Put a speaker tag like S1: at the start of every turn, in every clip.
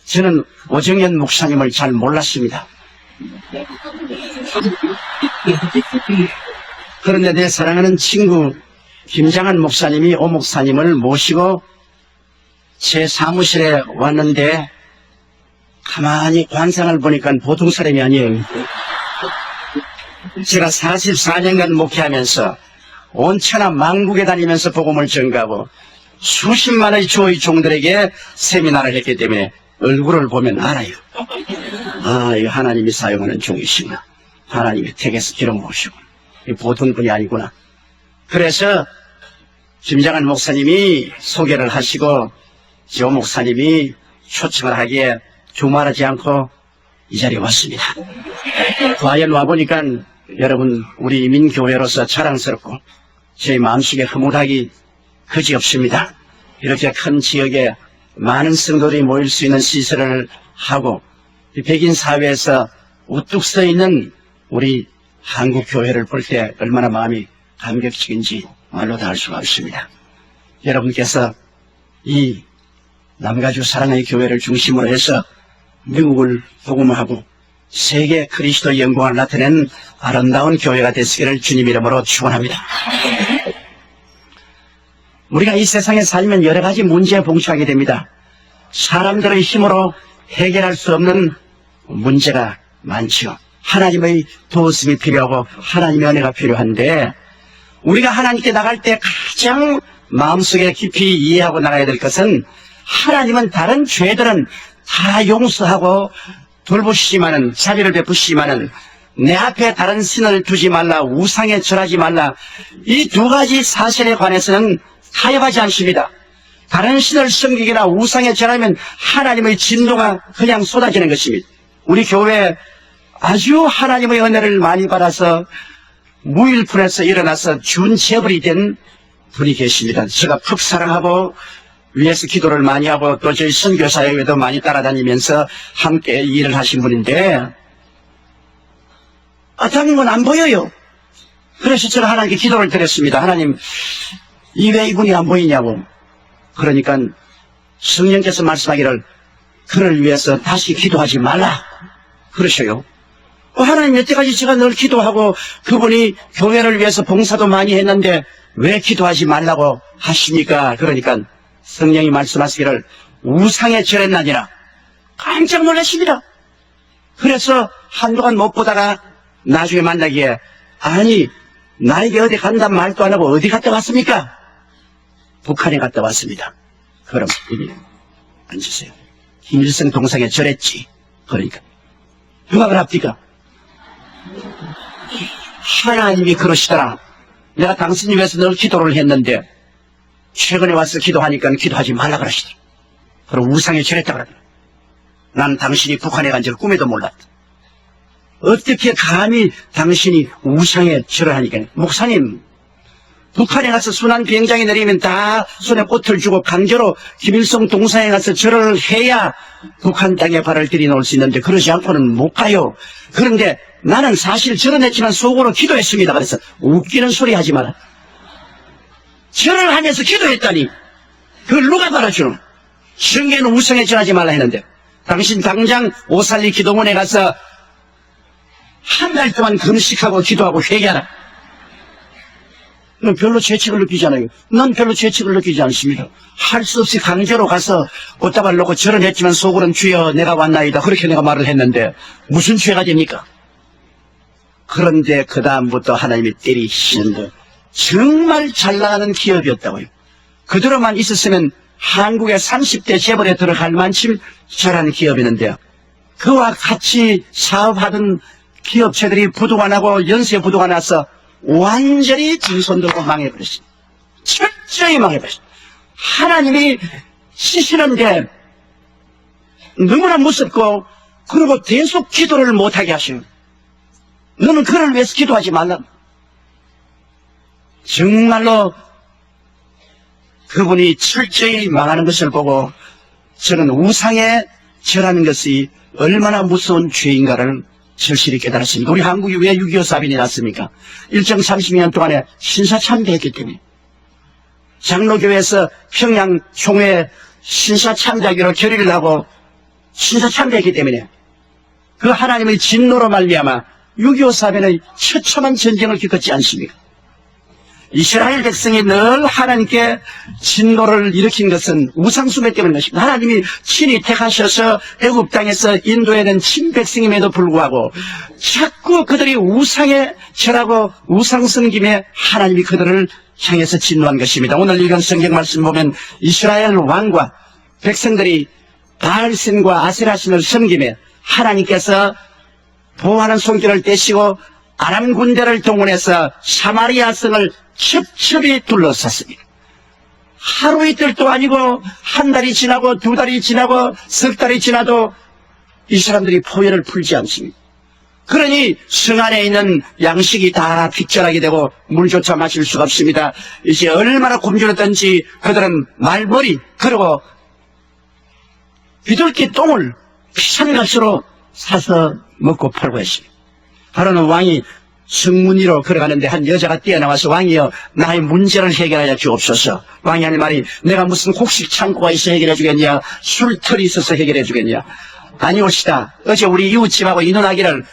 S1: 저는 오정현 목사님을 잘 몰랐습니다. 그런데 내 사랑하는 친구 김장한 목사님이 오 목사님을 모시고 제 사무실에 왔는데 가만히 관상을 보니까 보통 사람이 아니에요. 제가 44년간 목회하면서 온 천하 만국에 다니면서 복음을 전가하고 수십만의 주의 종들에게 세미나를 했기 때문에 얼굴을 보면 알아요. 아, 이거 하나님이 사용하는 종이시구나. 하나님이 택해서 기름부으시구나. 보통 분이 아니구나. 그래서 김장한 목사님이 소개를 하시고 조 목사님이 초청을 하기에 두말하지 않고 이 자리에 왔습니다. 과연 와보니까 여러분 우리 이민교회로서 자랑스럽고 제 마음속에 흐뭇하기 그지없습니다. 이렇게 큰 지역에 많은 성도들이 모일 수 있는 시설을 하고 백인 사회에서 우뚝 서 있는 우리 한국 교회를 볼 때 얼마나 마음이 감격적인지 말로 다 할 수가 없습니다. 여러분께서 이 남가주 사랑의 교회를 중심으로 해서 미국을 복음하고 세계 그리스도의 영광을 나타내는 아름다운 교회가 되시기를 주님 이름으로 축원합니다. 우리가 이 세상에 살면 여러 가지 문제에 봉착하게 됩니다. 사람들의 힘으로 해결할 수 없는 문제가 많죠. 하나님의 도우심이 필요하고 하나님의 은혜가 필요한데 우리가 하나님께 나갈 때 가장 마음속에 깊이 이해하고 나가야 될 것은 하나님은 다른 죄들은 다 용서하고 돌보시지만은 자비를 베푸시지만은 내 앞에 다른 신을 두지 말라, 우상에 절하지 말라, 이 두 가지 사실에 관해서는 타협하지 않습니다. 다른 신을 섬기거나 우상에 절하면 하나님의 진노가 그냥 쏟아지는 것입니다. 우리 교회에 아주 하나님의 은혜를 많이 받아서 무일푼에서 일어나서 준체벌이 된 분이 계십니다. 제가 푹 사랑하고 위에서 기도를 많이 하고 또 저희 선교사역에도 많이 따라다니면서 함께 일을 하신 분인데 다른 건 안 보여요. 그래서 제가 하나님께 기도를 드렸습니다. 하나님, 왜 이분이 안 보이냐고. 그러니까 성령께서 말씀하기를 그를 위해서 다시 기도하지 말라 그러셔요. 하나님, 여태까지 제가 늘 기도하고 그분이 교회를 위해서 봉사도 많이 했는데 왜 기도하지 말라고 하십니까? 그러니까 성령이 말씀하시기를 우상에 절했나니라. 깜짝 놀라십니다. 그래서 한동안 못 보다가 나중에 만나기에 아니 나에게 어디 간단 말도 안 하고 어디 갔다 왔습니까? 북한에 갔다 왔습니다. 그럼 여기 앉으세요. 김일성 동상에 절했지. 그러니까 누가 그럽니까? 하나님이 그러시더라. 내가 당신을 위해서 늘 기도를 했는데 최근에 와서 기도하니까 기도하지 말라 그러시더라. 그럼 우상에 절했다 그러더라. 난 당신이 북한에 간 줄 꿈에도 몰랐다. 어떻게 감히 당신이 우상에 절을 하니까. 목사님, 북한에 가서 순환 비행장에 내리면 다 손에 꽃을 주고 강제로 김일성 동상에 가서 절을 해야 북한 땅에 발을 들이놓을 수 있는데 그러지 않고는 못 가요. 그런데 나는 사실 절은 했지만 속으로 기도했습니다. 그래서 웃기는 소리 하지 마라. 절을 하면서 기도했다니 그걸 누가 받아주노? 성경에는 우상에 절하지 말라 했는데 당신 당장 오살리 기도원에 가서 한 달 동안 금식하고 기도하고 회개하라. 넌 별로 죄책을 느끼지 않아요. 난 별로 죄책을 느끼지 않습니다. 할 수 없이 강제로 가서 꽃다발 놓고 절은 했지만 속으로는 주여 내가 왔나이다 그렇게 내가 말을 했는데 무슨 죄가 됩니까? 그런데 그 다음부터 하나님이 때리시는데 정말 잘 나가는 기업이었다고요. 그대로만 있었으면 한국의 30대 재벌에 들어갈 만큼 잘하는 기업이었는데요. 그와 같이 사업하던 기업체들이 부도가 나고 연쇄 부도가 나서 완전히 징손 들고 망해버렸습니다. 철저히 망해버렸습니다. 하나님이 치시는데 너무나 무섭고 그리고 계속 기도를 못하게 하시고 너는 그를 위해서 기도하지 말라. 정말로 그분이 철저히 망하는 것을 보고 저는 우상에 절하는 것이 얼마나 무서운 죄인가를 절실히 깨달았습니다. 우리 한국이 왜 6.25 사변이 났습니까? 일정 30년 동안에 신사참배했기 때문에 장로교회에서 평양 총회 신사참배하기로 결의를 하고 신사참배했기 때문에 그 하나님의 진노로 말미암아 6.25 사변의 처참한 전쟁을 겪었지 않습니까? 이스라엘 백성이 늘 하나님께 진노를 일으킨 것은 우상숭배 때문인 것입니다. 하나님이 친히 택하셔서 애굽 땅에서 인도해낸 친백성임에도 불구하고 자꾸 그들이 우상에 절하고 우상 섬김에 하나님이 그들을 향해서 진노한 것입니다. 오늘 읽은 성경 말씀 보면 이스라엘 왕과 백성들이 바알신과 아세라신을 섬김에 하나님께서 보호하는 손길을 떼시고 아람 군대를 동원해서 사마리아 성을 첩첩이 둘러쌌습니다. 하루 이틀도 아니고 한 달이 지나고 두 달이 지나고 석 달이 지나도 이 사람들이 포효를 풀지 않습니다. 그러니 성 안에 있는 양식이 다 빗절하게 되고 물조차 마실 수가 없습니다. 이제 얼마나 굶주렸던지 그들은 말머리 그리고 비둘기 똥을 비싼 값으로 사서 먹고 팔고 했습니다. 바로는 왕이 성문 위로 걸어가는데 한 여자가 뛰어나와서 왕이여 나의 문제를 해결하여 주옵소서. 왕이 하는 말이 내가 무슨 곡식 창고가 있어 해결해 주겠냐, 술털이 있어서 해결해 주겠냐. 아니옵시다. 어제 우리 이웃집하고 인원하기를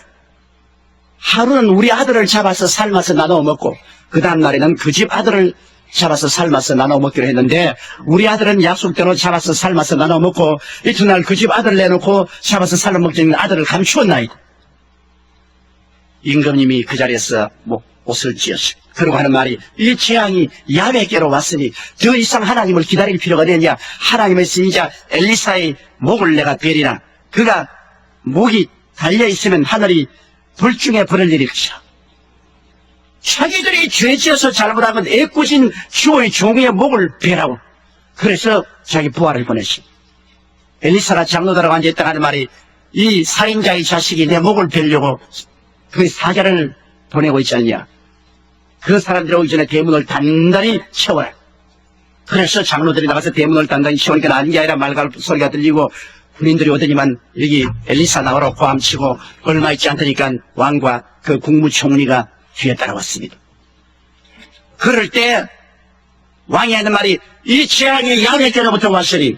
S1: 하루는 우리 아들을 잡아서 삶아서 나눠 먹고 그 다음 날에는 그 집 아들을 잡아서 삶아서 나눠 먹기로 했는데 우리 아들은 약속대로 잡아서 삶아서 나눠 먹고 이튿날 그 집 아들 내놓고 잡아서 삶아 먹자는 아들을 감추었나이다. 임금님이 그 자리에서 옷을 찢었어요. 그러고 하는 말이 이 재앙이 야훼께로 왔으니 더 이상 하나님을 기다릴 필요가 되느냐. 하나님의 선지자 엘리사의 목을 내가 베리나 그가 목이 달려있으면 하늘이 불중에 불을 내릴 것이라. 자기들이 죄지어서 잘못하면 애꿎은 주의 종의 목을 베라고. 그래서 자기 부하를 보냈어. 엘리사가 장로들하고 앉아있다 하는 말이 이 살인자의 자식이 내 목을 베려고 그 사자를 보내고 있지 않냐. 그 사람들이 오기 전에 대문을 단단히 채워라. 그래서 장로들이 나가서 대문을 단단히 채우니까 아닌 게 아니라 말갈 소리가 들리고 군인들이 오더니만 여기 엘리사 나오라고 고함치고 얼마 있지 않다니까 왕과 그 국무총리가 뒤에 따라왔습니다. 그럴 때 왕이 하는 말이 이 재앙이 야훼께로부터 왔으니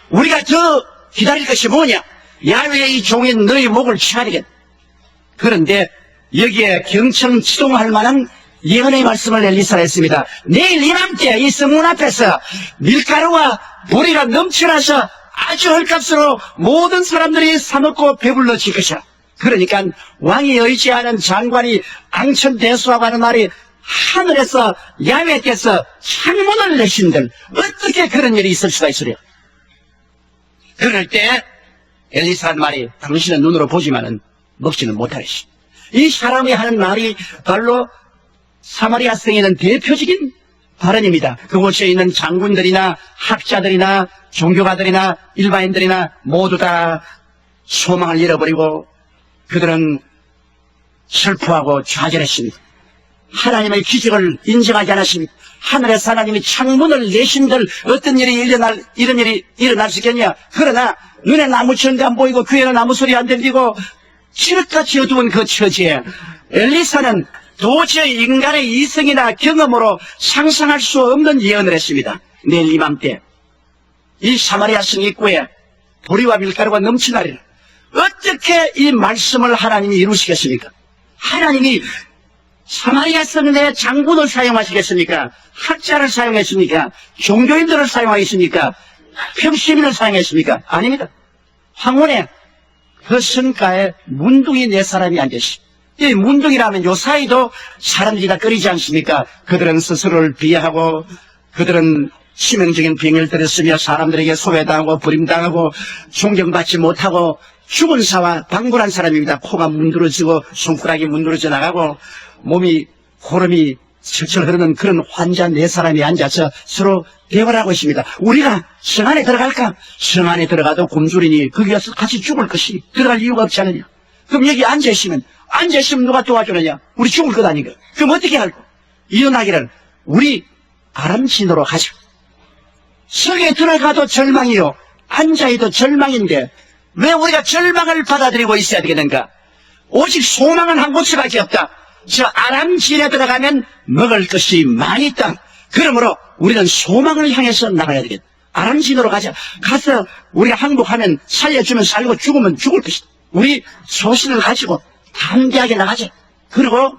S1: 우리가 더 기다릴 것이 뭐냐. 야훼의 이 종인 너희 목을 취하리겠다. 그런데 여기에 경청치동할 만한 예언의 말씀을 엘리사가 했습니다. 내일 이맘때 이 성문 앞에서 밀가루와 보리가 넘쳐나서 아주 헐값으로 모든 사람들이 사먹고 배불러질 것이야. 그러니까 왕이 의지하는 장관이 앙천대수하고 하는 말이 하늘에서 야훼께서 창문을 내신들 어떻게 그런 일이 있을 수가 있으랴. 그럴 때 엘리사의 말이 당신은 눈으로 보지만은 먹지는 못하리시. 이 사람이 하는 말이 바로 사마리아 성에 있는 대표적인 발언입니다. 그곳에 있는 장군들이나 학자들이나 종교가들이나 일반인들이나 모두 다 소망을 잃어버리고 그들은 슬퍼하고 좌절했습니다. 하나님의 기적을 인정하지 않았습니다. 하늘에서 하나님이 창문을 내신들 어떤 일이 이런 일이 일어날 수 있겠냐. 그러나 눈에 나무 천도 안 보이고 귀에는 아무 소리 안 들리고 칠흑같이 어두운 그 처지에 엘리사는 도저히 인간의 이성이나 경험으로 상상할 수 없는 예언을 했습니다. 내일 이맘때 이 사마리아 성 입구에 보리와 밀가루가 넘치나리라. 어떻게 이 말씀을 하나님이 이루시겠습니까? 하나님이 사마리아 성 내 장군을 사용하시겠습니까? 학자를 사용했습니까? 종교인들을 사용하겠습니까? 평시민을 사용했습니까? 아닙니다. 황혼에 그 성가에 문둥이 네 사람이 앉으시. 이 문둥이라면 요 사이도 사람들이 다 끓이지 않습니까? 그들은 스스로를 비하하고 그들은 치명적인 병을 들였으며 사람들에게 소외당하고 버림당하고 존경받지 못하고 죽은 사와 방불한 사람입니다. 코가 문드러지고 손가락이 문드러져 나가고 몸이 고름이 철철 흐르는 그런 환자 네 사람이 앉아서 서로 대화를 하고 있습니다. 우리가 성 안에 들어갈까? 성 안에 들어가도 굶주리니 거기 가서 같이 죽을 것이 들어갈 이유가 없지 않느냐. 그럼 여기 앉아있으면 누가 도와주느냐? 우리 죽을 것 아닌가? 그럼 어떻게 할까? 이혼하기를 우리 아람진으로 가자. 성에 들어가도 절망이요 앉아있도 절망인데 왜 우리가 절망을 받아들이고 있어야 되겠는가? 오직 소망은 한 곳에밖에 없다. 저 아람진에 들어가면 먹을 것이 많이 있다. 그러므로 우리는 소망을 향해서 나가야 되겠다. 아람진으로 가자. 가서 우리가 항복하면 살려주면 살고 죽으면 죽을 것이다. 우리 소신을 가지고 담대하게 나가자. 그리고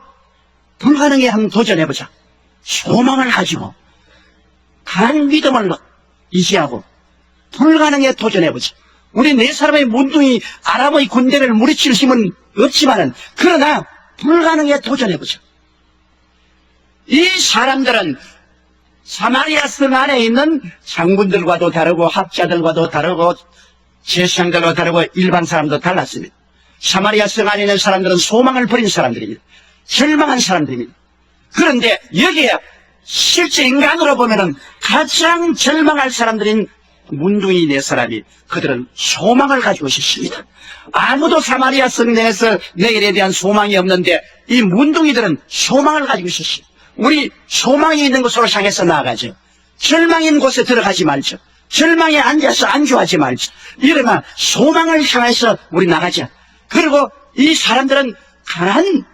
S1: 불가능에 한번 도전해보자. 소망을 가지고 강한 믿음을 유지하고 불가능에 도전해보자. 우리 네 사람의 문둥이 아람의 군대를 무리칠 힘은 없지만은 그러나 불가능에 도전해보자. 이 사람들은 사마리아 성 안에 있는 장군들과도 다르고 학자들과도 다르고 제사장들과 다르고 일반 사람도 달랐습니다. 사마리아 성 안에 있는 사람들은 소망을 버린 사람들입니다. 절망한 사람들입니다. 그런데 여기에 실제 인간으로 보면은 가장 절망할 사람들인 문둥이 네 사람이 그들은 소망을 가지고 있습니다. 아무도 사마리아 성 내에서 내일에 대한 소망이 없는데 이 문둥이들은 소망을 가지고 있었습니다. 우리 소망이 있는 곳으로 향해서 나아가죠. 절망 있는 곳에 들어가지 말죠. 절망에 앉아서 안주하지 말죠. 일어나 소망을 향해서 우리 나가자. 그리고 이 사람들은 강한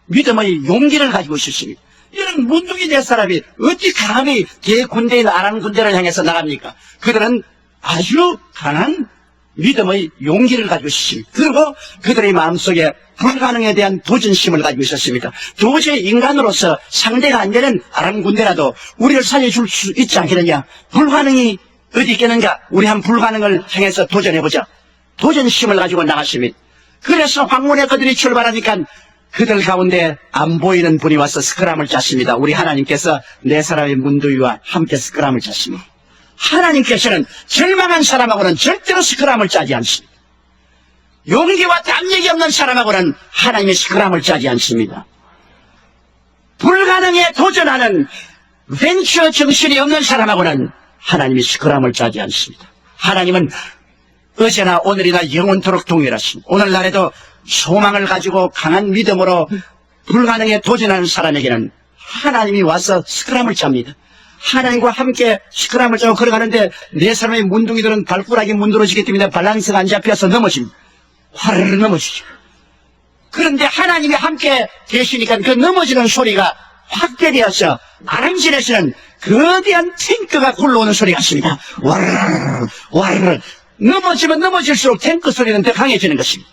S1: 믿음의 용기를 가지고 있었습니다. 이런 문둥이 될 사람이 어찌 감히 대군대인 아람 군대를 향해서 나갑니까? 그들은 아주 강한 믿음의 용기를 가지고 있었습니다. 그리고 그들의 마음속에 불가능에 대한 도전심을 가지고 있었습니다. 도저히 인간으로서 상대가 안 되는 아람 군대라도 우리를 살려줄 수 있지 않겠느냐. 불가능이 어디 있겠는가. 우리 한 불가능을 향해서 도전해보자. 도전심을 가지고 나갔습니다. 그래서 황문에 그들이 출발하니까 그들 가운데 안 보이는 분이 와서 스크람을 짰습니다. 우리 하나님께서 네 사람의 문둥이와 함께 스크람을 짰습니다. 하나님께서는 절망한 사람하고는 절대로 스크람을 짜지 않습니다. 용기와 담력이 없는 사람하고는 하나님의 스크람을 짜지 않습니다. 불가능에 도전하는 벤처 정신이 없는 사람하고는 하나님이 스크람을 짜지 않습니다. 하나님은 어제나 오늘이나 영원토록 동일하십니다. 오늘날에도 소망을 가지고 강한 믿음으로 불가능에 도전하는 사람에게는 하나님이 와서 스크람을 짭니다. 하나님과 함께 스크람을 짜고 걸어가는데 네 사람의 문둥이들은 발꾸락이 문드러지기 때문에 밸런스가 안 잡혀서 넘어집니다. 화르르 넘어지죠. 그런데 하나님이 함께 계시니까 그 넘어지는 소리가 확대되어서 아람진에서는 거대한 탱크가 굴러오는 소리가 있습니다. 와르르 와르르. 넘어지면 넘어질수록 탱크 소리는 더 강해지는 것입니다.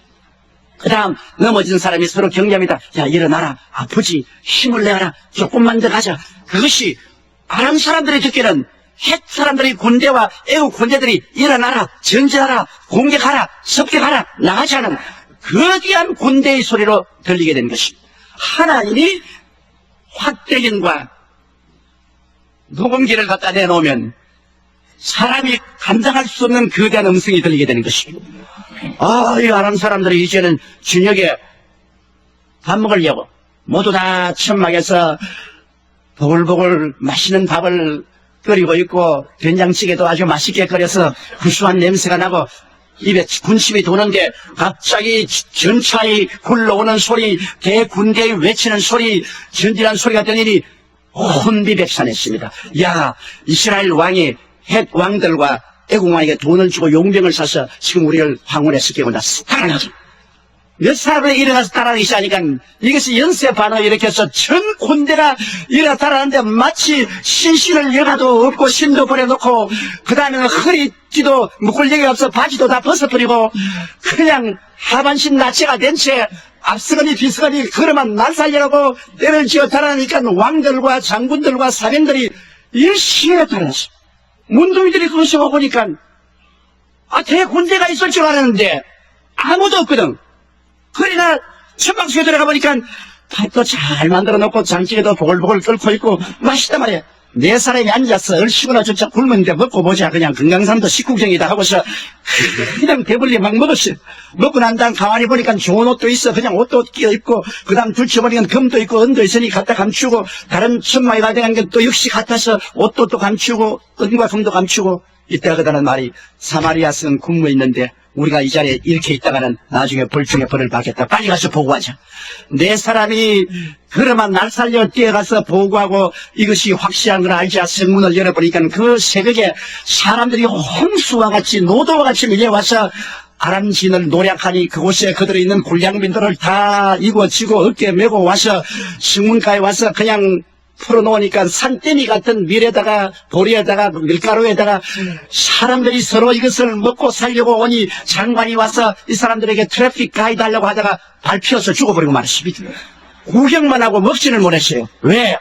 S1: 그 다음 넘어진 사람이 서로 격려합니다. 야, 일어나라. 아프지. 힘을 내라. 조금만 더 가자. 그것이 아람 사람들이 듣기는 헷 사람들의 군대와 애국 군대들이 일어나라. 전진하라. 공격하라. 습격하라. 나가자는 거대한 군대의 소리로 들리게 된 것입니다. 하나님이 확대경과 녹음기를 갖다 내놓으면 사람이 감당할 수 없는 거대한 음성이 들리게 되는 것입니다. 이 아람 사람들이 이제는 저녁에 밥 먹으려고 모두 다 천막에서 보글보글 맛있는 밥을 끓이고 있고 된장찌개도 아주 맛있게 끓여서 구수한 냄새가 나고 입에 군침이 도는데 갑자기 전차에 굴러오는 소리, 대군대에 외치는 소리, 전진한 소리가 들리니 혼비백산했습니다. 야, 이스라엘 왕이 헷 왕들과 애국 왕에게 돈을 주고 용병을 사서 지금 우리를 황혼에 습격을 났어. 따라가죠. 몇 사람이 일어나서 따라가기 시작하니까 이것이 연쇄 반응을 일으켜서 전 군대가 일어나 따라가는데 마치 신신을 여가도 없고 심도 버려놓고 그 다음에는 허리띠도 묶을 여기가 없어 바지도 다 벗어버리고 그냥 하반신 나체가 된 채 앞서거니 뒤서거니 걸어만 날살려고 때를 지어 따라가니까 왕들과 장군들과 사병들이 일시에 따라서 문둥이들이 그것을 보니까 대군대가 있을 줄 알았는데 아무도 없거든. 그러나 천막 속에 들어가 보니까 밥도 잘 만들어 놓고 장찌개도 보글보글 끓고 있고 맛있단 말이야. 네 사람이 앉아서 얼씨구나 저차 굶었는데 먹고 보자. 그냥 건강상도 식구경이다 하고서 그냥 배불리 막 먹었어. 먹고 난 다음 가만히 보니까 좋은 옷도 있어. 그냥 옷도 끼어 입고 그 다음 둘쳐보니까 금도 있고 은도 있으니 갖다 감추고 다른 천막에 가져간 게 또 역시 같아서 옷도 또 감추고 은과 금도 감추고 이때가 그다는 말이 사마리아 성 군무에 있는데 우리가 이 자리에 이렇게 있다가는 나중에 벌중에 벌을 받겠다. 빨리 가서 보고하자. 네 사람이 그러만 날 살려 뛰어가서 보고하고 이것이 확실한 걸 알자 성문을 열어보니까 그 새벽에 사람들이 홍수와 같이 노도와 같이 밀려와서 아람진을 노략하니 그곳에 그들이 있는 불량민들을 다 이고지고 어깨 메고 와서 성문가에 와서 그냥 풀어놓으니까 산더미 같은 밀에다가 보리에다가 밀가루에다가 사람들이 서로 이것을 먹고 살려고 오니 장관이 와서 이 사람들에게 트래픽 가이드 하려고 하다가 밟혀서 죽어버리고 말았습니다. 구경만 하고 먹지를 못했어요. 왜?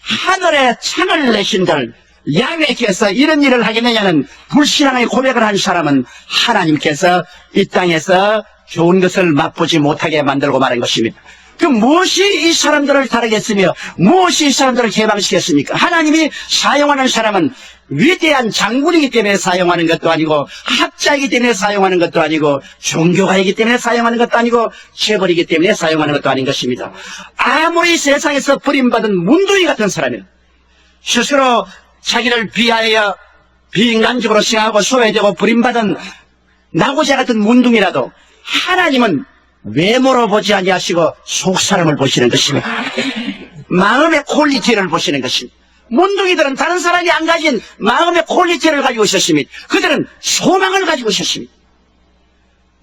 S1: 하늘에 창을 내신들 야훼께서 이런 일을 하겠느냐는 불신앙의 고백을 한 사람은 하나님께서 이 땅에서 좋은 것을 맛보지 못하게 만들고 말한 것입니다. 그 무엇이 이 사람들을 다르겠으며 무엇이 이 사람들을 개방시켰습니까? 하나님이 사용하는 사람은 위대한 장군이기 때문에 사용하는 것도 아니고 학자이기 때문에 사용하는 것도 아니고 종교가이기 때문에 사용하는 것도 아니고 재벌이기 때문에 사용하는 것도 아닌 것입니다. 아무리 세상에서 버림받은 문둥이 같은 사람이에요. 스스로 자기를 비하여 비인간적으로 생각하고 소외되고 버림받은 나고자 같은 문둥이라도 하나님은 외모로 보지 아니하시고 속사람을 보시는 것입니다. 마음의 퀄리티를 보시는 것입니다. 문둥이들은 다른 사람이 안 가진 마음의 퀄리티를 가지고 있었습니다. 그들은 소망을 가지고 있었습니다.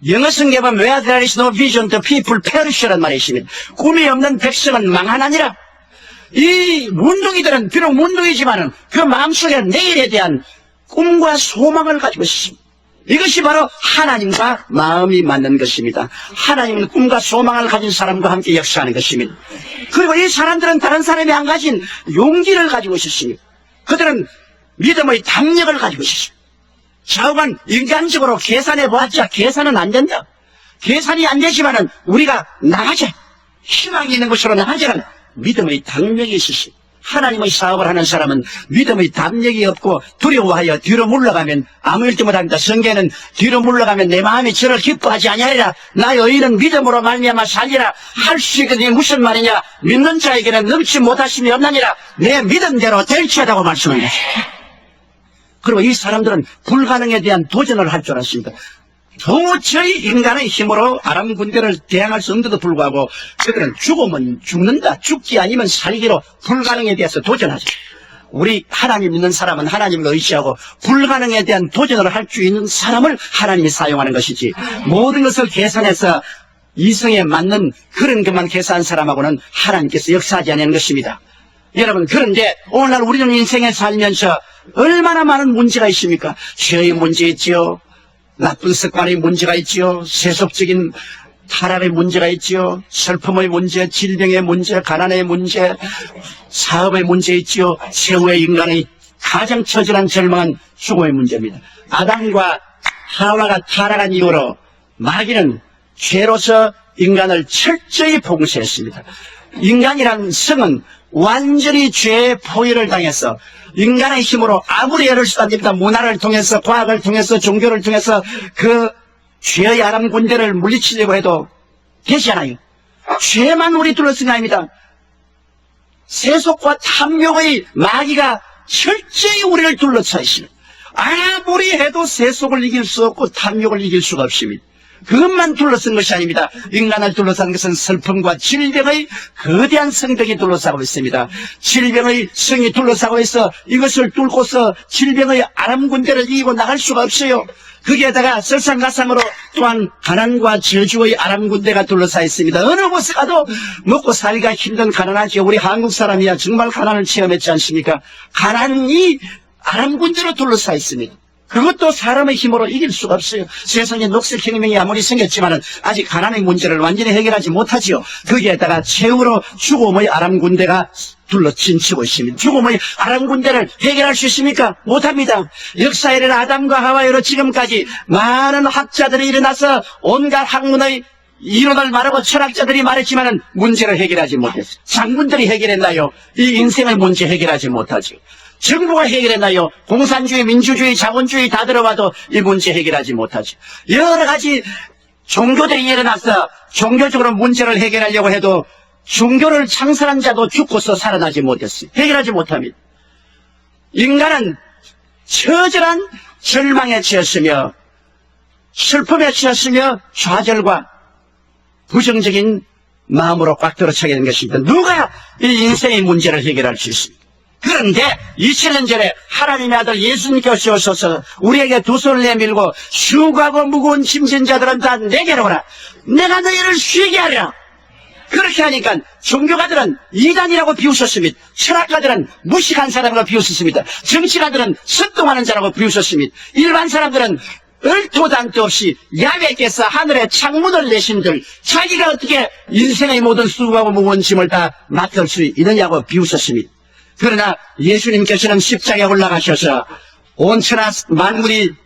S1: 영어 성경에 보면 Where there is no vision, the people perish란 말이 있습니다. 꿈이 없는 백성은 망하나니라. 이 문둥이들은 비록 문둥이지만은 그 마음속에 내일에 대한 꿈과 소망을 가지고 있습니다. 이것이 바로 하나님과 마음이 맞는 것입니다. 하나님은 꿈과 소망을 가진 사람과 함께 역사하는 것입니다. 그리고 이 사람들은 다른 사람이 안 가진 용기를 가지고 있었습니다. 그들은 믿음의 담력을 가지고 있었습니다. 좌우간 인간적으로 계산해 보았자 계산은 안 된다. 계산이 안 되지만은 우리가 나가자. 희망이 있는 곳으로 나가자는 믿음의 담력이 있었습니다. 하나님의 사업을 하는 사람은 믿음의 담력이 없고 두려워하여 뒤로 물러가면 아무 일도 못합니다. 성경에는 뒤로 물러가면 내 마음이 저를 기뻐하지 아니하리라. 나의 의인은 믿음으로 말미암아 살리라. 할 수 있거든요. 무슨 말이냐? 믿는 자에게는 넘치 못하심이 없나니라. 내 믿음대로 될지어다고 말씀합니다. 그리고 이 사람들은 불가능에 대한 도전을 할 줄 알았습니다. 도저히 인간의 힘으로 아람 군대를 대항할 수 없는데도 불구하고 그들은 죽으면 죽는다, 죽지 아니면 살기로 불가능에 대해서 도전하죠. 우리 하나님 믿는 사람은 하나님을 의지하고 불가능에 대한 도전을 할 수 있는 사람을 하나님이 사용하는 것이지, 모든 것을 계산해서 이성에 맞는 그런 것만 계산한 사람하고는 하나님께서 역사하지 않는 것입니다. 여러분, 그런데 오늘날 우리는 인생에 살면서 얼마나 많은 문제가 있습니까? 죄의 문제 있지요, 나쁜 습관의 문제가 있지요, 세속적인 타락의 문제가 있지요, 슬픔의 문제, 질병의 문제, 가난의 문제, 사업의 문제 있지요, 최후의 인간의 가장 처절한 절망은 죽음의 문제입니다. 아담과 하와가 타락한 이후로 마귀는 죄로서 인간을 철저히 봉쇄했습니다. 인간이란 성은 완전히 죄의 포위를 당해서 인간의 힘으로 아무리 애를 써도 안 됩니다. 문화를 통해서, 과학을 통해서, 종교를 통해서 그 죄의 아람 군대를 물리치려고 해도 되지 않아요. 죄만 우리 둘러쓴 게 아닙니다. 세속과 탐욕의 마귀가 철저히 우리를 둘러싸 있습니다. 아무리 해도 세속을 이길 수 없고 탐욕을 이길 수가 없습니다. 그것만 둘러쓴 것이 아닙니다. 인간을 둘러싼 것은 슬픔과 질병의 거대한 성벽이 둘러싸고 있습니다. 질병의 성이 둘러싸고 있어 이것을 뚫고서 질병의 아람 군대를 이기고 나갈 수가 없어요. 거기에다가 설상가상으로 또한 가난과 저주의 아람 군대가 둘러싸 있습니다. 어느 곳에 가도 먹고 살기가 힘든 가난하죠. 우리 한국 사람이야 정말 가난을 체험했지 않습니까? 가난이 아람 군대로 둘러싸 있습니다. 그것도 사람의 힘으로 이길 수가 없어요. 세상에 녹색혁명이 아무리 생겼지만 아직 가난의 문제를 완전히 해결하지 못하지요. 거기에다가 최후로 죽음의 아람 군대가 둘러친치고 있습니다. 죽음의 아람 군대를 해결할 수 있습니까? 못합니다. 역사에 일어나 아담과 하와로 지금까지 많은 학자들이 일어나서 온갖 학문의 이론을 말하고 철학자들이 말했지만 문제를 해결하지 못했어요. 장군들이 해결했나요? 이 인생의 문제 해결하지 못하죠. 정부가 해결했나요? 공산주의, 민주주의, 자본주의 다 들어봐도 이 문제 해결하지 못하죠. 여러 가지 종교들이 일어나서 종교적으로 문제를 해결하려고 해도 종교를 창설한 자도 죽고서 살아나지 못했어요. 해결하지 못합니다. 인간은 처절한 절망에 처했으며 슬픔에 처했으며 좌절과 부정적인 마음으로 꽉 들어차게 된 것입니다. 누가 이 인생의 문제를 해결할 수 있습니까? 그런데 2000년 전에 하나님의 아들 예수님께서 오셔서 우리에게 두 손을 내밀고 수고하고 무거운 짐진 자들은 다 내게로 오라. 내가 너희를 쉬게 하리라. 그렇게 하니까 종교가들은 이단이라고 비웃었습니다. 철학가들은 무식한 사람이라고 비웃었습니다. 정치가들은 선동하는 자라고 비웃었습니다. 일반 사람들은 얼토당토 없이 야훼께서 하늘에 창문을 내신들 자기가 어떻게 인생의 모든 수고하고 무거운 짐을 다 맡을 수 있느냐고 비웃었습니다. 그러나 예수님께서는 십자가에 올라가셔서 온천하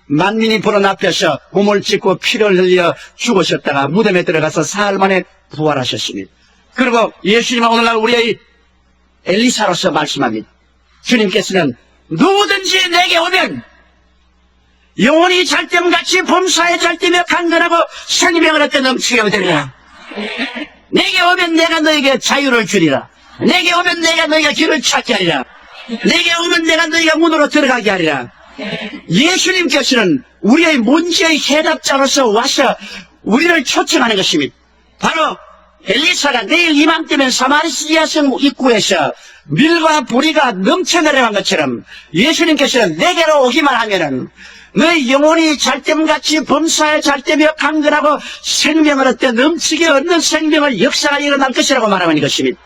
S1: 만민이 보는 앞에서 몸을 찢고 피를 흘려 죽으셨다가 무덤에 들어가서 사흘 만에 부활하셨습니다. 그리고 예수님은 오늘날 우리의 엘리사로서 말씀합니다. 주님께서는 누구든지 내게 오면 영혼이 잘됨같이 범사에 잘되며 강건하고 생명을 얻게 넘치게 되리라. 내게 오면 내가 너에게 자유를 주리라. 내게 오면 내가 너희가 길을 찾게 하리라. 내게 오면 내가 너희가 문으로 들어가게 하리라. 예수님께서는 우리의 문제의 해답자로서 와서 우리를 초청하는 것입니다. 바로 엘리사가 내일 이맘때면 사마리아성 입구에서 밀과 보리가 넘쳐 내려간 것처럼 예수님께서는 내게로 오기만 하면은 너희 영혼이 잘됨같이 범사에 잘되며 강건하고 생명을 얻되 넘치게 얻는 생명을 역사가 일어날 것이라고 말하는 것입니다.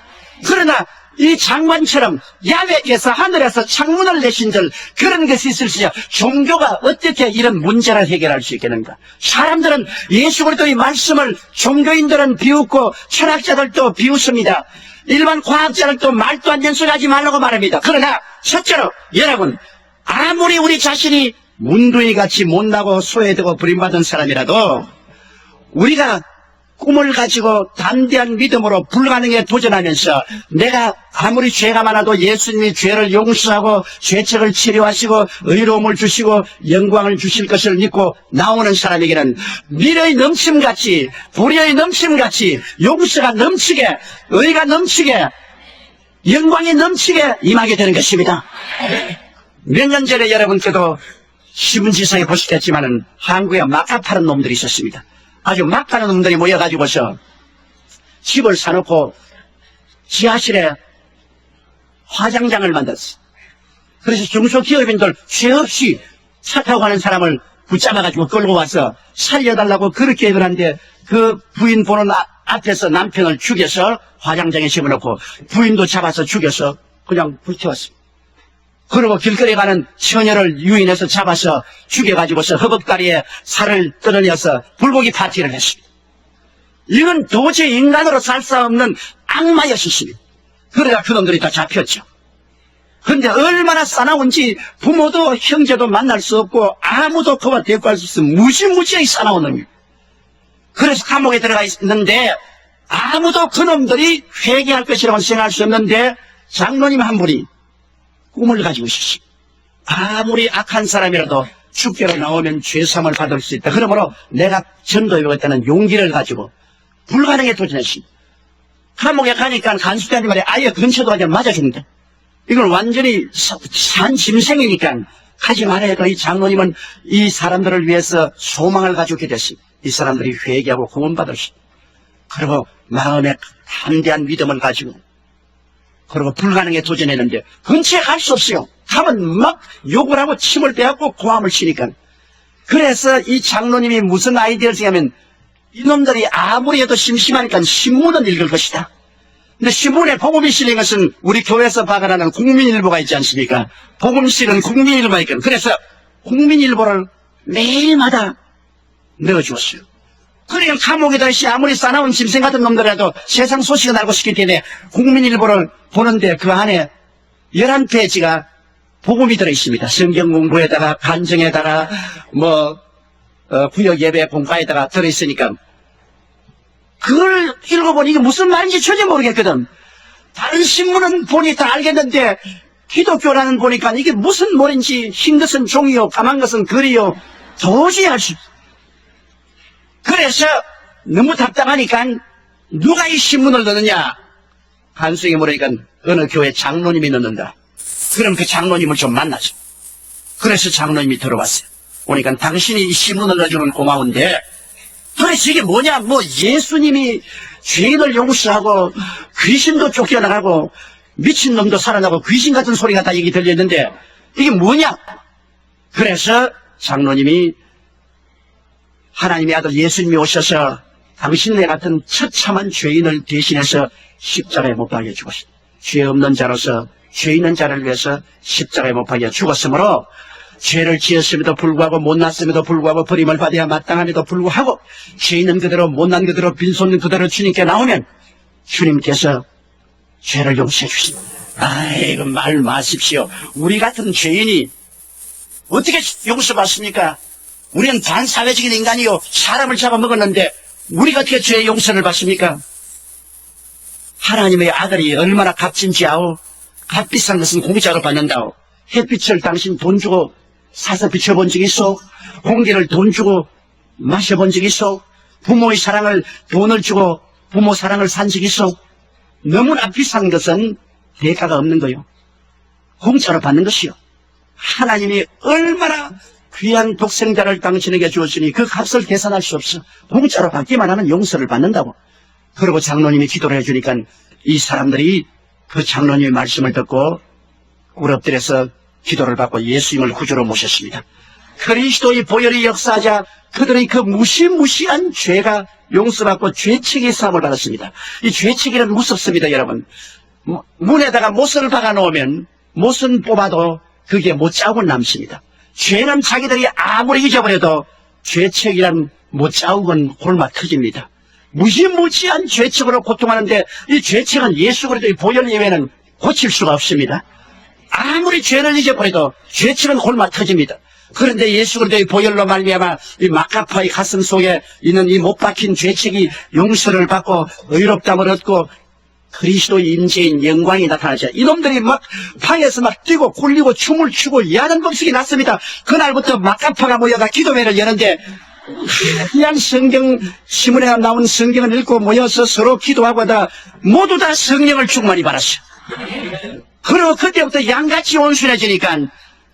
S1: 그러나 이 장관처럼 야훼께서 하늘에서 창문을 내신들 그런 것이 있을지야 종교가 어떻게 이런 문제를 해결할 수 있겠는가? 사람들은 예수 그리스도의 말씀을 종교인들은 비웃고 철학자들도 비웃습니다. 일반 과학자들도 말도 안 되는 소리 하지 말라고 말합니다. 그러나 첫째로 여러분 아무리 우리 자신이 문둥이같이 못나고 소외되고 버림받은 사람이라도 우리가 꿈을 가지고 담대한 믿음으로 불가능에 도전하면서 내가 아무리 죄가 많아도 예수님이 죄를 용서하고 죄책을 치료하시고 의로움을 주시고 영광을 주실 것을 믿고 나오는 사람에게는 미래의 넘침같이 불의의 넘침같이 용서가 넘치게 의가 넘치게 영광이 넘치게 임하게 되는 것입니다. 몇 년 전에 여러분께도 신문지상에 보시겠지만은 한국에 막가 파는 놈들이 있었습니다. 아주 막 가는 놈들이 모여가지고서 집을 사놓고 지하실에 화장장을 만들었어요. 그래서 중소기업인들 죄 없이 차 타고 가는 사람을 붙잡아가지고 끌고 와서 살려달라고 그렇게 얘기를 하는데 그 부인 보는 앞에서 남편을 죽여서 화장장에 집어넣고 부인도 잡아서 죽여서 그냥 불태웠습니다. 그리고 길거리에 가는 처녀를 유인해서 잡아서 죽여가지고서 허벅다리에 살을 뜯어내서 불고기 파티를 했습니다. 이건 도저히 인간으로 살 수 없는 악마였습니다. 그러다 그놈들이 다 잡혔죠. 그런데 얼마나 싸나운지 부모도 형제도 만날 수 없고 아무도 그와 대꾸할 수 없어 무지무지하게 싸나운 놈입니다. 그래서 감옥에 들어가 있는데 아무도 그놈들이 회개할 것이라고 생각할 수 없는데 장로님 한 분이 꿈을 가지고 있었습니다. 아무리 악한 사람이라도 축제로 나오면 죄사함을 받을 수 있다. 그러므로 내가 전도에 오겠다는 용기를 가지고 불가능에 도전했습니다. 감옥에 가니까 간수대한테 말해 아예 근처도 가지 맞아 죽는다. 이걸 완전히 산 짐승이니까 하지 말아야 돼. 이 장로님은 이 사람들을 위해서 소망을 가지게 됐습니다. 이 사람들이 회개하고 구원받을 수 있다. 그리고 마음에 담대한 믿음을 가지고 그리고 불가능에 도전했는데 근처에 갈 수 없어요. 가면 막 욕을 하고 침을 빼앗고 고함을 치니까. 그래서 이 장로님이 무슨 아이디어를 생각하면 이놈들이 아무리 해도 심심하니까 신문은 읽을 것이다. 근데 신문에 복음이 실린 것은 우리 교회에서 발간하는 국민일보가 있지 않습니까? 복음 실은 국민일보가 있거든. 그래서 국민일보를 매일마다 넣어주었어요. 그러니까 감옥에 다시 아무리 싸나운 짐승 같은 놈들이라도 세상 소식을 알고 싶기 때문에 국민일보를 보는데 그 안에 11페이지가 복음이 들어있습니다. 성경 공부에다가 간증에다가 구역 예배 공과에다가 들어있으니까 그걸 읽어보니 이게 무슨 말인지 전혀 모르겠거든. 다른 신문은 보니 다 알겠는데 기독교라는 보니까 이게 무슨 말인지 흰 것은 종이요 까만 것은 글이요 도저히 알 수 없어. 그래서 너무 답답하니까 누가 이 신문을 넣느냐? 간수에게 물으니까 어느 교회 장로님이 넣는다. 그럼 그 장로님을 좀 만나죠. 그래서 장로님이 들어왔어요. 오니까 당신이 이 신문을 넣어주면 고마운데 도대체 이게 뭐냐? 예수님이 죄인을 용서하고 귀신도 쫓겨나가고 미친놈도 살아나고 귀신 같은 소리가 다 얘기 들렸는데 이게 뭐냐? 그래서 장로님이 하나님의 아들 예수님이 오셔서 당신네 같은 처참한 죄인을 대신해서 십자가에 못 박여 죽었습니다. 죄 없는 자로서 죄 있는 자를 위해서 십자가에 못 박여 죽었으므로 죄를 지었음에도 불구하고 못났음에도 불구하고 버림을 받아야 마땅함에도 불구하고 죄 있는 그대로 못난 그대로 빈손 그대로 주님께 나오면 주님께서 죄를 용서해 주십니다. 아이고 말 마십시오. 우리 같은 죄인이 어떻게 용서받습니까? 우리는 반사회적인 인간이요 사람을 잡아먹었는데 우리가 어떻게 죄의 용서를 받습니까? 하나님의 아들이 얼마나 값진지 아오. 값비싼 것은 공짜로 받는다오. 햇빛을 당신 돈 주고 사서 비춰본 적 있어? 공기를 돈 주고 마셔본 적 있어? 부모의 사랑을 돈을 주고 부모 사랑을 산 적 있어? 너무나 비싼 것은 대가가 없는 거요. 공짜로 받는 것이요. 하나님이 얼마나 귀한 독생자를 당신에게 주었으니 그 값을 계산할 수 없어. 공짜로 받기만 하면 용서를 받는다고. 그리고 장로님이 기도를 해주니까 이 사람들이 그 장로님의 말씀을 듣고 꿇엎드려서 기도를 받고 예수님을 구주로 모셨습니다. 그리스도의 보혈이 역사하자 그들의 그 무시무시한 죄가 용서받고 죄책의 사함을 받았습니다. 이 죄책이란 무섭습니다, 여러분. 문에다가 못을 박아놓으면 못은 뽑아도 그게 못자국은 남습니다. 죄는 자기들이 아무리 잊어버려도 죄책이란 못자국은 홀마 터집니다. 무시무시한 죄책으로 고통하는데 이 죄책은 예수 그리스도의 보혈 예외는 고칠 수가 없습니다. 아무리 죄를 잊어버려도 죄책은 홀마 터집니다. 그런데 예수 그리스도의 보혈로 말미암아 이 마카파의 가슴 속에 있는 이 못 박힌 죄책이 용서를 받고 의롭다함을 얻고 그리스도의 임재인 영광이 나타나죠. 이놈들이 막 방에서 막 뛰고 굴리고 춤을 추고 야단 법석이 났습니다. 그날부터 마카파가 모여가 기도회를 여는데 그냥 성경 신문에 나온 성경을 읽고 모여서 서로 기도하고 하다가 모두 다 성령을 충만히 받았어요. 그리고 그때부터 양같이 온순해지니까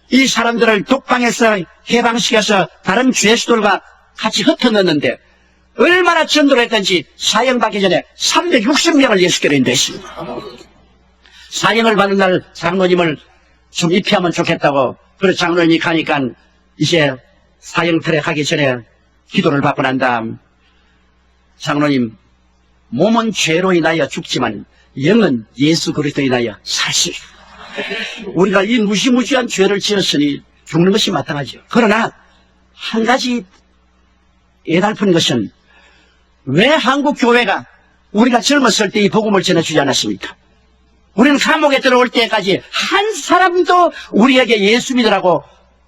S1: 이 사람들을 독방에서 해방시켜서 다른 죄수들과 같이 흩어넣는데 얼마나 전도를 했던지 사형 받기 전에 360명을 예수께로 인도했습니다. 사형을 받는 날 장로님을 좀 입회하면 좋겠다고 그래서 장로님이 가니까 이제 사형틀에 가기 전에 기도를 받고 난 다음 장로님 몸은 죄로 인하여 죽지만 영은 예수 그리스도로 인하여 살 수 있다. 우리가 이 무시무시한 죄를 지었으니 죽는 것이 마땅하죠. 그러나 한 가지 애달픈 것은 왜 한국 교회가 우리가 젊었을 때 이 복음을 전해주지 않았습니까? 우리는 감옥에 들어올 때까지 한 사람도 우리에게 예수 믿으라고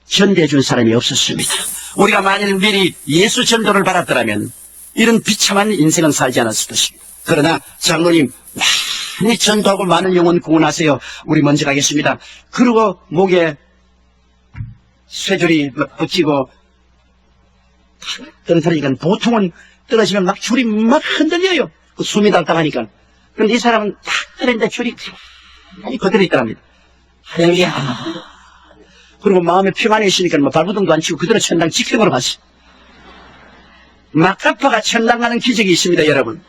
S1: 전대해준 사람이 없었습니다. 우리가 만일 미리 예수 전도를 받았더라면 이런 비참한 인생은 살지 않았을 것입니다. 그러나 장로님 많이 전도하고 많은 영혼 구원하세요. 우리 먼저 가겠습니다. 그리고 목에 쇠줄이 붙이고 떨어뜨리니까 보통은 떨어지면 막 줄이 막 흔들려요. 그 숨이 달딱하니까. 그런데 이 사람은 딱 떨어졌는데 줄이 많이 그대로 있더랍니다. 할렐루야. 그리고 마음에 평안이 있으니까 뭐 발부동도 안 치고 그대로 천당 직행으로 갔어요. 마카파가 천당 가는 기적이 있습니다, 여러분.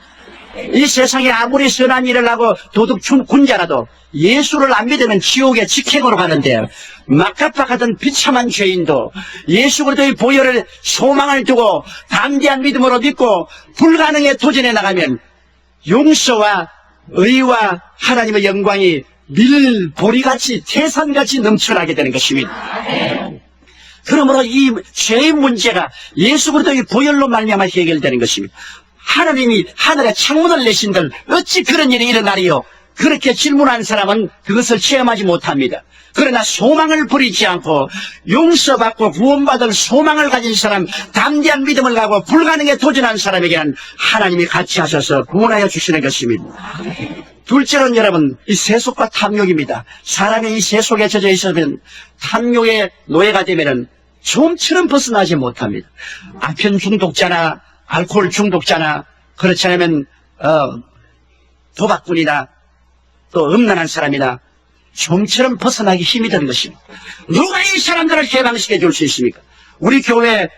S1: 이 세상에 아무리 선한 일을 하고 도둑 군자라도 예수를 안 믿으면 지옥에 직행으로 가는데 마카파 같은 비참한 죄인도 예수 그리스도의 보혈을 소망을 두고 담대한 믿음으로 믿고 불가능에 도전해 나가면 용서와 의와 하나님의 영광이 밀보리같이 태산같이 넘쳐나게 되는 것입니다. 그러므로 이 죄의 문제가 예수 그리스도의 보혈로 말미암아 해결되는 것입니다. 하나님이 하늘에 창문을 내신들 어찌 그런 일이 일어나리요? 그렇게 질문한 사람은 그것을 체험하지 못합니다. 그러나 소망을 버리지 않고 용서받고 구원받을 소망을 가진 사람, 담대한 믿음을 가고 불가능에 도전한 사람에게는 하나님이 같이 하셔서 구원하여 주시는 것입니다. 둘째는 여러분, 이 세속과 탐욕입니다. 사람이 이 세속에 젖어 있으면 탐욕의 노예가 되면은 좀처럼 벗어나지 못합니다. 아편 중독자나 알코올 중독자나 그렇지 않으면 도박꾼이나 또 음란한 사람이나 좀처럼 벗어나기 힘이 드는 것입니다. 누가 이 사람들을 해방시켜 줄 수 있습니까? 우리 교회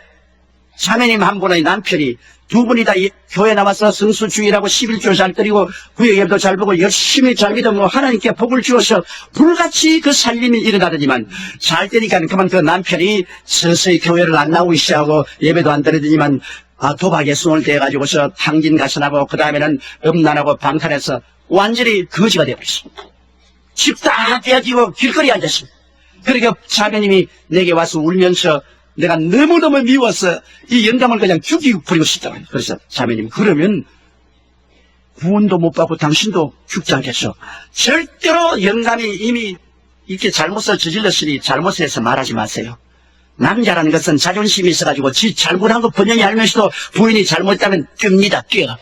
S1: 자매님 한 분의 남편이 두 분이 다 교회 나와서 성수주의라고 11조 잘 드리고 구역예배도 잘 보고 열심히 잘 믿으면 하나님께 복을 주어서 불같이 그 살림이 일어나더니만 잘 되니까 그만 그 남편이 서서히 교회를 안 나오기 시작하고 예배도 안 드리더니만 도박에 손을 대가지고서 탕진가선하고 그 다음에는 음란하고 방탄해서 완전히 거지가 되어버렸어. 집 다 떼어지고 길거리에 앉았어. 그러니까 자매님이 내게 와서 울면서 내가 너무너무 미워서 이 영감을 그냥 죽이버리고 싶다고요. 그래서 자매님, 그러면 구원도 못 받고 당신도 죽지 않겠어. 절대로 영감이 이미 이렇게 잘못을 저질렀으니 잘못을 해서 말하지 마세요. 남자라는 것은 자존심이 있어가지고 지 잘못한 거 번영이 알면서도 부인이 잘못했다면 뜹니다. 뛰어.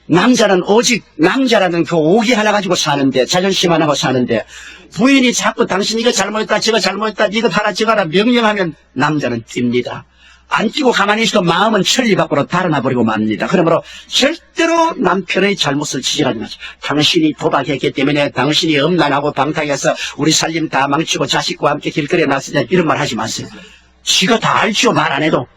S1: 남자는 오직 남자라는 그 오기 하나 가지고 사는데, 자존심 하나 가지고 사는데, 부인이 자꾸 당신 이거 잘못했다, 저거 잘못했다, 이거 하라 저거 하라 명령하면 남자는 뜁니다. 안 뛰고 가만히 있어도 마음은 천리 밖으로 달아나버리고 맙니다. 그러므로 절대로 남편의 잘못을 지적하지 마세요. 당신이 도박했기 때문에, 당신이 음란하고 방탕해서 우리 살림 다 망치고 자식과 함께 길거리에 나서냐, 이런 말 하지 마세요. 지가 다 알죠. 말 안 해도.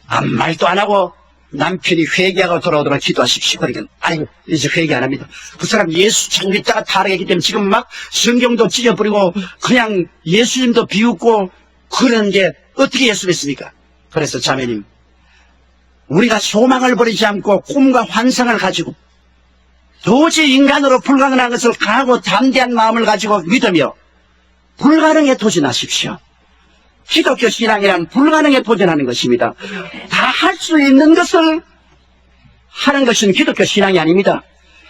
S1: 아무 말도 안 하고 남편이 회개하고 돌아오도록 기도하십시오. 그러니까 아이고 이제 회개 안 합니다. 그 사람 예수 참 믿다가 타락했기 때문에 지금 막 성경도 찢어버리고 그냥 예수님도 비웃고 그러는 게 어떻게 예수 믿습니까? 그래서 자매님, 우리가 소망을 버리지 않고 꿈과 환상을 가지고 도저히 인간으로 불가능한 것을 강하고 담대한 마음을 가지고 믿으며 불가능에 도전하십시오. 기독교 신앙이란 불가능에 도전하는 것입니다. 다 할 수 있는 것을 하는 것은 기독교 신앙이 아닙니다.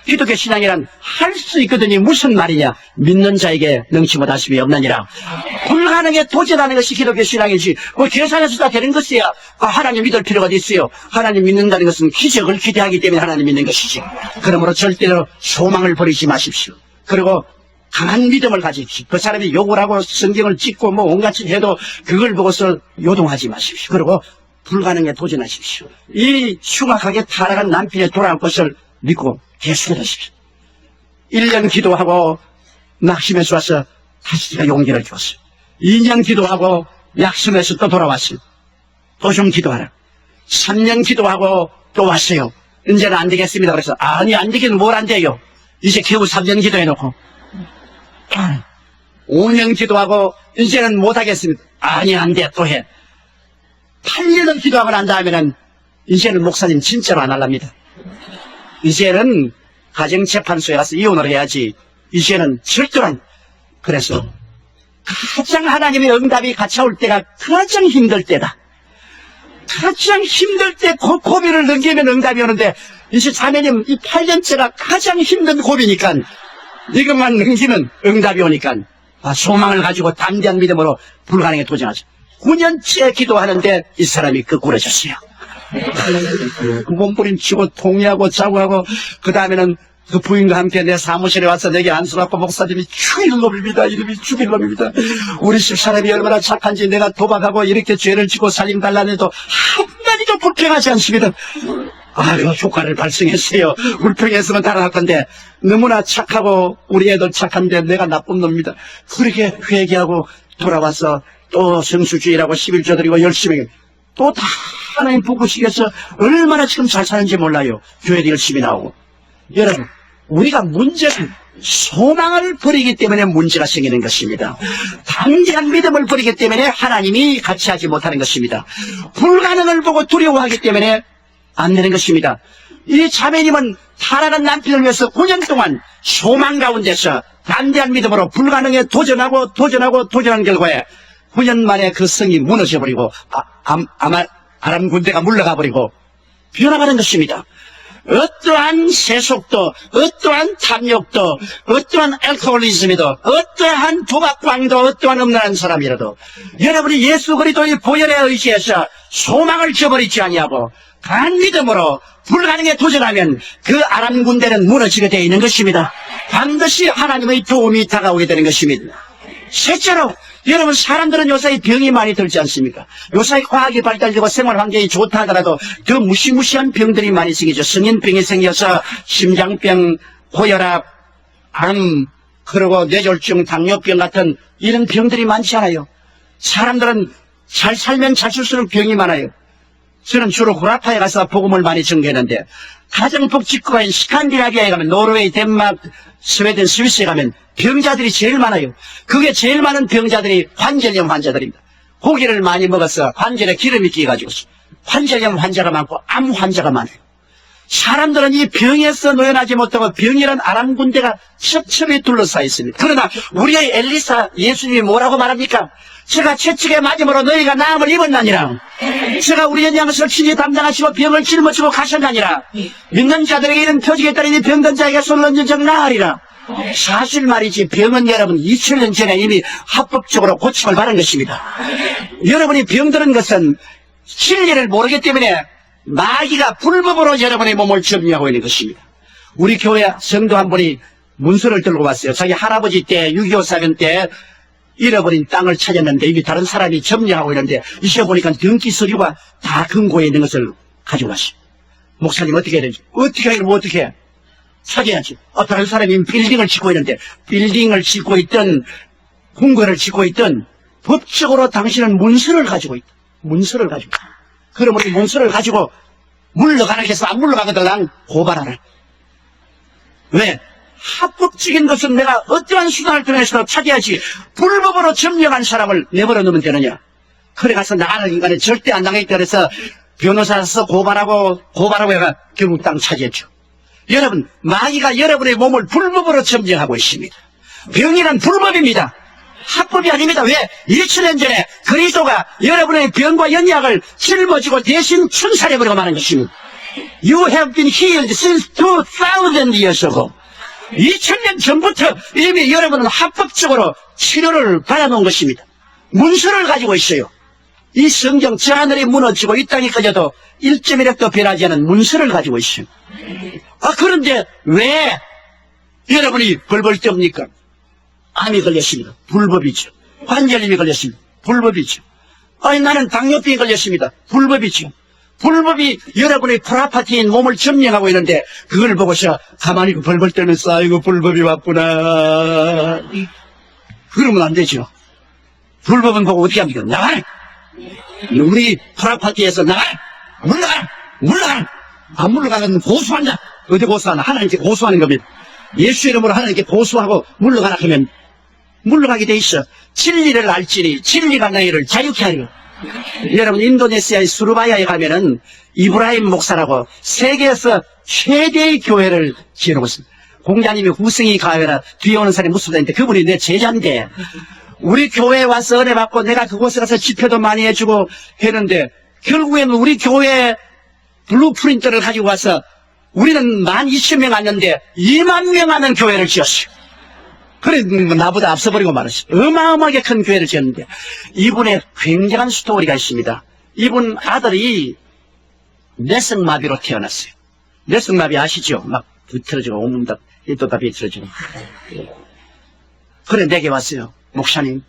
S1: 기독교 신앙이란 할 수 있거든요. 무슨 말이냐? 믿는 자에게 능치 못하심이 없느니라. 불가능에 도전하는 것이 기독교 신앙이지, 뭐 계산해서 다 되는 것이야. 하나님 믿을 필요가 있어요. 하나님 믿는다는 것은 기적을 기대하기 때문에 하나님 믿는 것이지. 그러므로 절대로 소망을 버리지 마십시오. 그리고 강한 믿음을 가지십시오. 그 사람이 욕을 하고 성경을 찍고 뭐 온갖 짓 해도 그걸 보고서 요동하지 마십시오. 그리고 불가능에 도전하십시오. 이 흉악하게 타락한 남편의 돌아올 것을 믿고 계속해 주십시오. 1년 기도하고 낙심해서 와서 다시 제가 용기를 줬어요. 2년 기도하고 약심해서 또 돌아왔어요. 또 좀 기도하라. 3년 기도하고 또 왔어요. 이제는 안 되겠습니다. 그래서 아니 안 되긴 뭘 안 돼요. 이제 겨우 3년 기도해놓고 5년 기도하고 이제는 못하겠습니다. 아니 안 돼 또 해. 8년을 기도하고 난 다음에는 이제는 목사님 진짜로 안 할랍니다. 이제는 가정재판소에 가서 이혼을 해야지. 이제는 절대로 안. 그래서 가장 하나님의 응답이 같이 올 때가 가장 힘들 때다. 가장 힘들 때 고비를 넘기면 응답이 오는데 이제 자매님 이 8년째가 가장 힘든 고비니까 이것만 넘기면 응답이 오니까 소망을 가지고 담대한 믿음으로 불가능에 도전하죠. 9년째 기도하는데 이 사람이 거꾸러졌어요. 몸부림치고 통회하고 자고하고 그 다음에는 그 부인과 함께 내 사무실에 와서 내게 안수받고 목사님이 죽일 놈입니다. 이름이 죽일 놈입니다. 우리 집사람이 얼마나 착한지 내가 도박하고 이렇게 죄를 지고 살림 달라내도 한마디도 불평하지 않습니다. 아유 효과를 발생했어요. 불평했으면 달아날 건데 너무나 착하고 우리 애들 착한데 내가 나쁜 놈입니다. 그렇게 회개하고 돌아와서 또 성수주의라고 11조 드리고 열심히 또 다 하나님 부부시켜서 얼마나 지금 잘 사는지 몰라요. 교회도 열심히 나오고. 여러분 우리가 문제는 소망을 버리기 때문에 문제가 생기는 것입니다. 담대한 믿음을 버리기 때문에 하나님이 같이 하지 못하는 것입니다. 불가능을 보고 두려워하기 때문에 안 되는 것입니다. 이 자매님은 타락한 남편을 위해서 9년 동안 소망 가운데서 담대한 믿음으로 불가능에 도전한 결과에 9년 만에 그 성이 무너져버리고 아람 군대가 물러가 버리고 변화가는 것입니다. 어떠한 세속도, 어떠한 탐욕도, 어떠한 알코올리즘이도, 어떠한 도박광도, 어떠한 음란한 사람이라도 여러분이 예수 그리스도의 보혈에 의지해서 소망을 저버리지 아니하고 강한 믿음으로 불가능에 도전하면 그 아람 군대는 무너지게 되어 있는 것입니다. 반드시 하나님의 도움이 다가오게 되는 것입니다. 셋째로 여러분 사람들은 요새 병이 많이 들지 않습니까? 요새 과학이 발달되고 생활 환경이 좋다 하더라도 더 무시무시한 병들이 많이 생기죠. 성인병이 생겨서 심장병, 고혈압, 암, 그리고 뇌졸중, 당뇨병 같은 이런 병들이 많지 않아요. 사람들은 잘 살면 잘 살수록 병이 많아요. 저는 주로 구라파에 가서 복음을 많이 전개했는데 가장 복지국가인 스칸디나비아에 가면 노르웨이, 덴마크, 스웨덴, 스위스에 가면 병자들이 제일 많아요. 그게 제일 많은 병자들이 관절염 환자들입니다. 고기를 많이 먹어서 관절에 기름이 끼어가지고 관절염 환자가 많고 암 환자가 많아요. 사람들은 이 병에서 노연하지 못하고 병이란 아랑군대가 첩첩이 둘러싸여 있습니다. 그러나 우리의 엘리사 예수님이 뭐라고 말합니까? 제가 채찍에 맞음으로 너희가 나음을 입었나니라. 제가 우리의 양식을 친히 담당하시고 병을 짊어지고 가셨나니라. 믿는 자들에게 이런 표징에 따르니 병든 자에게 손을 얹은 적 나으리라. 사실 말이지 병은 여러분 2000년 전에 이미 합법적으로 고침을 받은 것입니다. 여러분이 병드는 것은 진리를 모르기 때문에 마귀가 불법으로 여러분의 몸을 점유하고 있는 것입니다. 우리 교회 성도 한 분이 문서를 들고 왔어요. 자기 할아버지 때 6.25 사변 때 잃어버린 땅을 찾았는데 이미 다른 사람이 점유하고 있는데 잊어보니까 등기 서류가 다 금고에 있는 것을 가져갔어요. 목사님 어떻게 해야 되지? 어떻게 해야 되면 어떻게 해? 찾아야지. 다른 사람이 빌딩을 짓고 있는데 빌딩을 짓고 있던 궁궐을 짓고 있던 법적으로 당신은 문서를 가지고 있다. 문서를 가지고 있다. 그러면 이 문서를 가지고 물러가라 해서 안 물러가거든. 난 고발하라. 왜? 합법적인 것은 내가 어떠한 수단을 통해서 찾아야지 불법으로 점령한 사람을 내버려 놓으면 되느냐. 그래 가서 나가는 인간은 절대 안 당하겠다 그래서 변호사에서 고발하고 해가 결국 땅 차지했죠. 여러분, 마귀가 여러분의 몸을 불법으로 점령하고 있습니다. 병이란 불법입니다. 합법이 아닙니다. 왜? 2000년 전에 그리스도가 여러분의 병과 연약을 짊어지고 대신 천살해버리고 마는 것입니다. You have been healed since 2000 years ago. 2000년 전부터 이미 여러분은 합법적으로 치료를 받아놓은 것입니다. 문서를 가지고 있어요. 이 성경 저 하늘이 무너지고 이 땅이 꺼져도 1.1획도 변하지 않은 문서를 가지고 있어요. 그런데 왜 여러분이 벌벌 떱니까? 암이 걸렸습니다. 불법이죠. 관절염이 걸렸습니다. 불법이죠. 나는 당뇨병이 걸렸습니다. 불법이죠. 불법이 여러분의 프라파티인 몸을 점령하고 있는데 그걸 보고서 가만히 벌벌 떨면서 아이고 불법이 왔구나. 그러면 안 되죠. 불법은 보고 어떻게 합니까? 나가라. 우리 프라파티에서 나가라. 물러가라. 안 물러가면 고소한다. 어디 고소하나? 하나님께 고소하는 겁니다. 예수 이름으로 하나님께 고소하고 물러가라 하면 물러가게 돼 있어. 진리를 알지니 진리가 너희를 자유케 하리라. 여러분 인도네시아의 수르바야에 가면은 이브라임 목사라고 세계에서 최대의 교회를 지어놓고 있습니다. 공자님이 후승이 가회라 뒤에 오는 사람이 무술자인데 그분이 내 제자인데 우리 교회에 와서 은혜 받고 내가 그곳에 가서 집회도 많이 해주고 했는데 결국에는 우리 교회 블루프린트를 가지고 와서 우리는 12,000명 왔는데 20,000명 하는 교회를 지었어요. 그래 나보다 앞서버리고 말았어요. 어마어마하게 큰 교회를 지었는데 이분의 굉장한 스토리가 있습니다. 이분 아들이 뇌성마비로 태어났어요. 뇌성마비 아시죠? 막 비틀어지고 온몸 입도 다 비틀어지고. 그래 내게 왔어요. 목사님,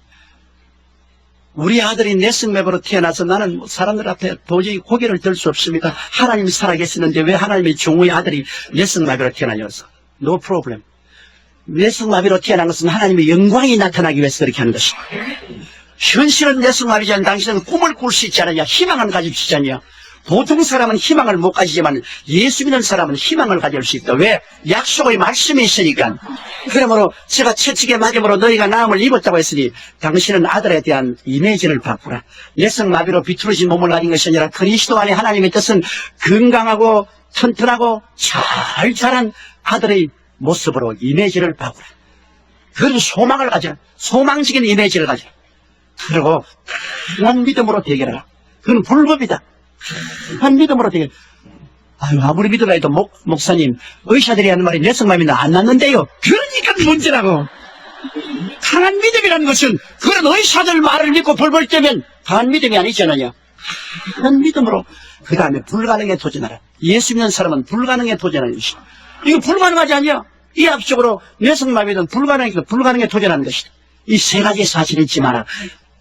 S1: 우리 아들이 뇌성마비로 태어나서 나는 사람들 앞에 도저히 고개를 들 수 없습니다. 하나님이 살아계시는데 왜 하나님의 종의 아들이 뇌성마비로 태어나냐고. No problem. 뇌성마비로 태어난 것은 하나님의 영광이 나타나기 위해서 그렇게 하는 것입니다. 현실은 뇌성마비지 않은 당신은 꿈을 꿀 수 있지 않느냐, 희망을 가질 수 있지 않느냐. 보통 사람은 희망을 못 가지지만 예수 믿는 사람은 희망을 가질 수 있다. 왜? 약속의 말씀이 있으니까. 그러므로 제가 채찍에 맞음으로 너희가 나음을 입었다고 했으니 당신은 아들에 대한 이미지를 바꾸라. 뇌성마비로 비틀어진 몸을 가진 것이 아니라 그리스도 안에 하나님의 뜻은 건강하고 튼튼하고 잘 자란 아들의 모습으로 이미지를 바꾸라. 그런 소망을 가져라. 소망적인 이미지를 가져라. 그리고 강한 믿음으로 대결하라. 그건 불법이다. 강한 믿음으로 대결. 아무리 믿으라 해도 목사님 의사들이 하는 말이 뇌성마비는 안 낫는데요. 그러니까 문제라고. 강한 믿음이라는 것은 그런 의사들 말을 믿고 벌벌 떼면 강한 믿음이 아니잖아요. 강한 믿음으로 그 다음에 불가능에 도전하라. 예수 믿는 사람은 불가능에 도전하는 것이다. 이거 불가능하지 않냐? 이학적으로 뇌성마비는 불가능에 도전하는 것이다. 이 세 가지 사실을 잊지 마라.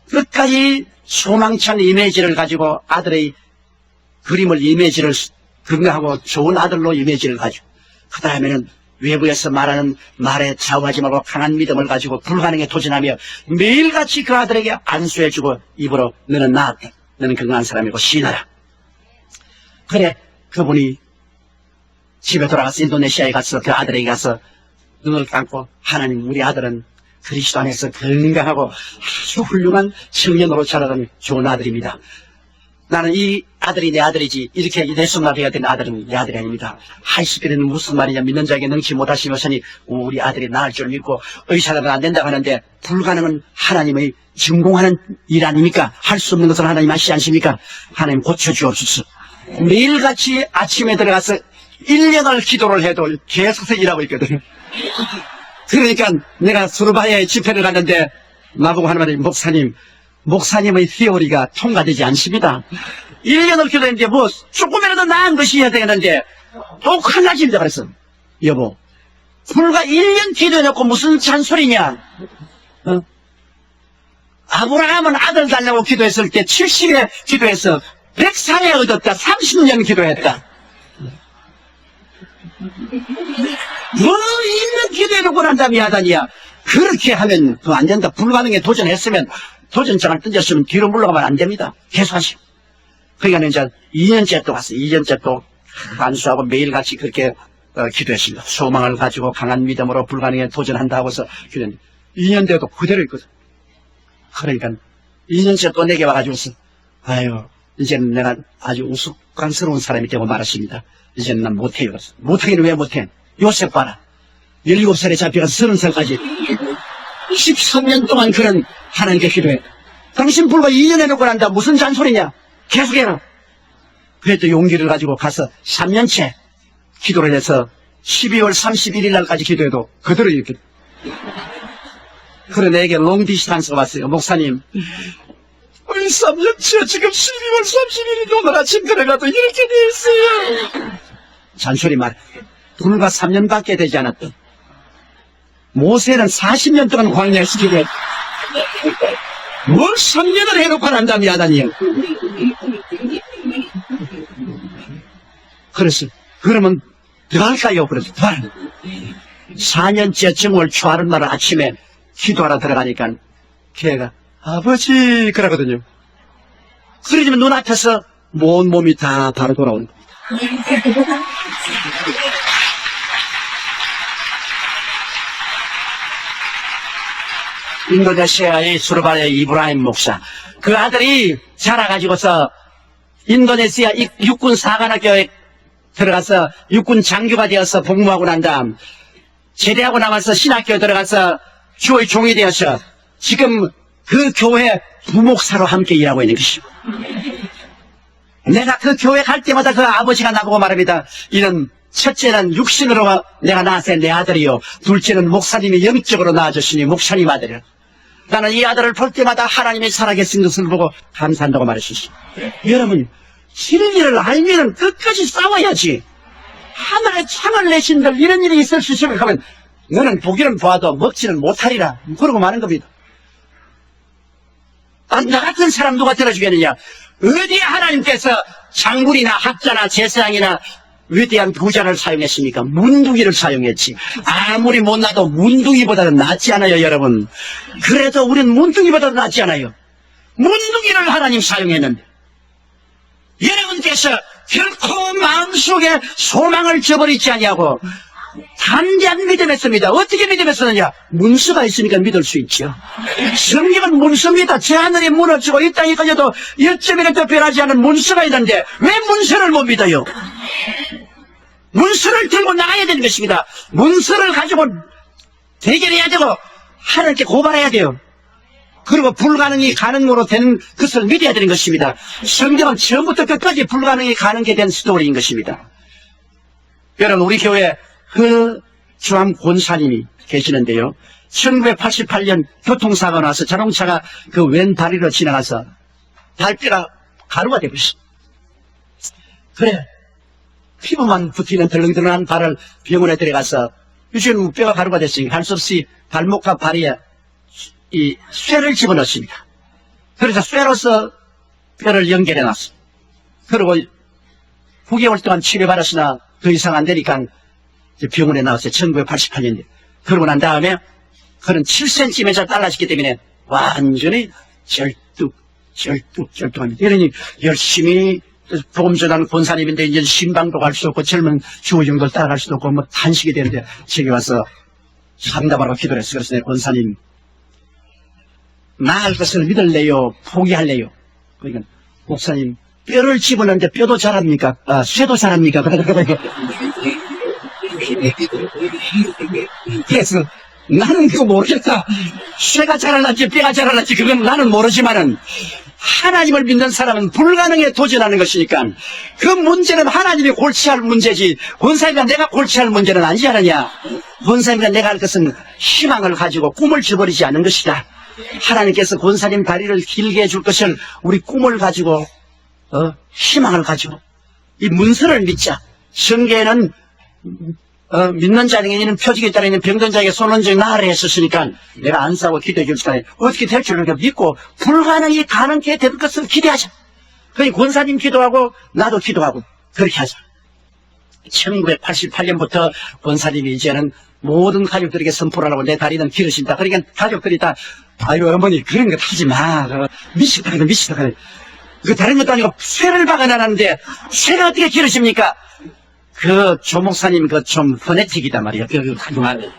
S1: 끝까지 소망찬 이미지를 가지고 아들의 그림을 이미지를 건강하고 좋은 아들로 이미지를 가지고 그 다음에는 외부에서 말하는 말에 좌우하지 말고 강한 믿음을 가지고 불가능에 도전하며 매일같이 그 아들에게 안수해주고 입으로 너는 나았다. 너는 건강한 사람이고 시인하라. 그래 그분이 집에 돌아가서 인도네시아에 가서 그 아들에게 가서 눈을 감고 하나님 우리 아들은 그리스도 안에서 건강하고 아주 훌륭한 청년으로 자라는 좋은 아들입니다. 나는 이 아들이 내 아들이지 이렇게 내숭나게 된 아들은 내 아들이 아닙니다. 하이스피드는 무슨 말이냐 믿는 자에게 능치 못하시면서니 우리 아들이 나을 줄 믿고 의사들은 안 된다고 하는데 불가능은 하나님의 증공하는 일 아닙니까? 할 수 없는 것을 하나님 하시지 않습니까? 하나님 고쳐주옵소서. 매일같이 아침에 들어가서 1년을 기도를 해도 계속 일하고 있거든요. 그러니까 내가 수르바야에 집회를 갔는데 나보고 하는 말이 목사님의 히어리가 통과되지 않습니다. 1년을 기도했는데 뭐 조금이라도 나은 것이 해야 되는데 꼭 한 가지입니다. 그래서 여보 불과 1년 기도해놓고 무슨 잔소리냐. 아브라함은 아들 달라고 기도했을 때 70에 기도해서 104에 얻었다. 30년 기도했다. 뭐 1년 기도해놓고 난 다음에 하다니야. 그렇게 하면 그거 안 된다. 불가능에 도전했으면 도전장을 던졌으면 뒤로 물러가면 안 됩니다. 계속 하시오. 그러니까 이제 2년째 또 갔어요. 2년째 또 안수하고 매일같이 그렇게 기도했습니다. 소망을 가지고 강한 믿음으로 불가능에 도전한다 하고서 기도했는데 2년 돼도 그대로 있거든. 그러니까 2년째 또 내게 와가지고서 아유 이제는 내가 아주 우스꽝스러운 사람이 되고 말았습니다. 이제는 난 못해요. 못하기는 왜 못해? 요셉 봐라. 17살에 잡혀가서 30살까지 13년 동안 그런 하나님께 기도해. 당신 불과 2년 해놓고 난다. 무슨 잔소리냐. 계속해라. 그래도 용기를 가지고 가서 3년째 기도를 해서 12월 31일 날까지 기도해도 그대로 이렇게. 그래 내게 롱디스탄스가 왔어요. 목사님 3년째 지금 12월 31일 오늘 아침 들어가도 이렇게 돼 있어요. 잔소리 말. 불과 3년밖에 되지 않았던 모세는 40년 동안 광야에서 기도했다. 뭘 3년을 해놓고 난다며 하다니요. 그래서 그러면 더 할까요? 그래서 더 할. 4년째 정월 초하는 날 아침에 기도하러 들어가니까 걔가 아버지 그러거든요. 그러지만 눈앞에서 온 몸이 다 바로 돌아오는 겁니다. 인도네시아의 수르바의 이브라임 목사 그 아들이 자라가지고서 인도네시아 육군 사관학교에 들어가서 육군 장교가 되어서 복무하고 난 다음 제대하고 나와서 신학교에 들어가서 주의 종이 되어서 지금 그 교회 부목사로 함께 일하고 있는 것이고 내가 그 교회 갈 때마다 그 아버지가 나보고 말합니다. 이런 첫째는 육신으로 내가 낳았을 내 아들이요 둘째는 목사님이 영적으로 낳아주시니 목사님 아들이라. 나는 이 아들을 볼 때마다 하나님이 살아계신 것을 보고 감사한다고 말했었어요. 여러분 진리를 알면 끝까지 싸워야지. 하나의 창을 내신들 이런 일이 있을 수 있으면 하면 너는 보기는 보아도 먹지는 못하리라 그러고 마는 겁니다. 나 같은 사람 누가 들어주겠느냐. 어디에 하나님께서 장군이나 학자나 제사장이나 위대한 부자를 사용했습니까? 문둥이를 사용했지. 아무리 못나도 문둥이보다는 낫지 않아요 여러분. 그래도 우리는 문둥이보다는 낫지 않아요. 문둥이를 하나님 사용했는데 여러분께서 결코 마음속에 소망을 저버리지 아니하고 담대한 믿음했습니다. 어떻게 믿음했었느냐? 문서가 있으니까 믿을 수 있죠. 성경은 문서입니다. 제 하늘이 무너지고 이 땅이 꺼져도 1점이라도 변하지 않은 문서가 있는데 왜 문서를 못 믿어요? 문서를 들고 나가야 되는 것입니다. 문서를 가지고 대결해야 되고 하나님께 고발해야 돼요. 그리고 불가능이 가능으로 되는 것을 믿어야 되는 것입니다. 성경은 처음부터 끝까지 불가능이 가능하게 된 스토리인 것입니다. 여러분 우리 교회 그 주함 권사님이 계시는데요. 1988년 교통사고가 나서 자동차가 그 왼다리로 지나가서 발뼈가 가루가 되고 있어. 그래 피부만 붙이는 덜렁덜렁한 발을 병원에 데려가서 요즘 뼈가 가루가 됐으니까 할 수 없이 발목과 발에 이 쇠를 집어넣습니다. 그래서 쇠로서 뼈를 연결해 놨어. 그리고 9개월 동안 치료받았으나 더 이상 안 되니까 병원에 나왔어요. 1988년에. 그러고 난 다음에 그는 7cm 달라졌기 때문에 완전히 절뚝합니다. 이러니 열심히 복음 전하는 권사님인데 이제 신방도 갈 수 없고 젊은 주의정도 따라갈 수도 없고 뭐 탄식이 되는데 제게 와서 상담하라고 기도를 했어요. 그래서 내 권사님 나을 것을 믿을래요? 포기할래요? 그러니까 목사님 뼈를 집어넣는데 뼈도 자랍니까? 쇠도 자랍니까? 그래서 나는 그거 모르겠다. 쇠가 자랄란지 뼈가 자랄란지 그건 나는 모르지만은 하나님을 믿는 사람은 불가능에 도전하는 것이니까 그 문제는 하나님이 골치할 문제지 권사님과 내가 골치할 문제는 아니지 않느냐. 권사님과 내가 할 것은 희망을 가지고 꿈을 저버리지 않는 것이다. 하나님께서 권사님 다리를 길게 해줄 것을 우리 꿈을 가지고 희망을 가지고 이 문서를 믿자. 성경에는 믿는 자에게는 표적에 따르는 병든 자에게 손 얹어 나으라 했었으니까 내가 안 싸고 기도해 줄 시간에 어떻게 될 줄을 믿고 불가능이 가능케 될 것을 기대하자. 그러니 권사님 기도하고 나도 기도하고 그렇게 하자. 1988년부터 권사님이 이제는 모든 가족들에게 선포를 하고 내 다리는 길어진다. 그러니까 가족들이 다 아유 어머니 그런 거 하지 마. 미치다 그래 미치다 그래. 그 다른 것도 아니고 쇠를 박아놨는데 쇠가 어떻게 길어집니까? 그 조목사님 그 좀 퍼네틱이다 말이야. 그 하지만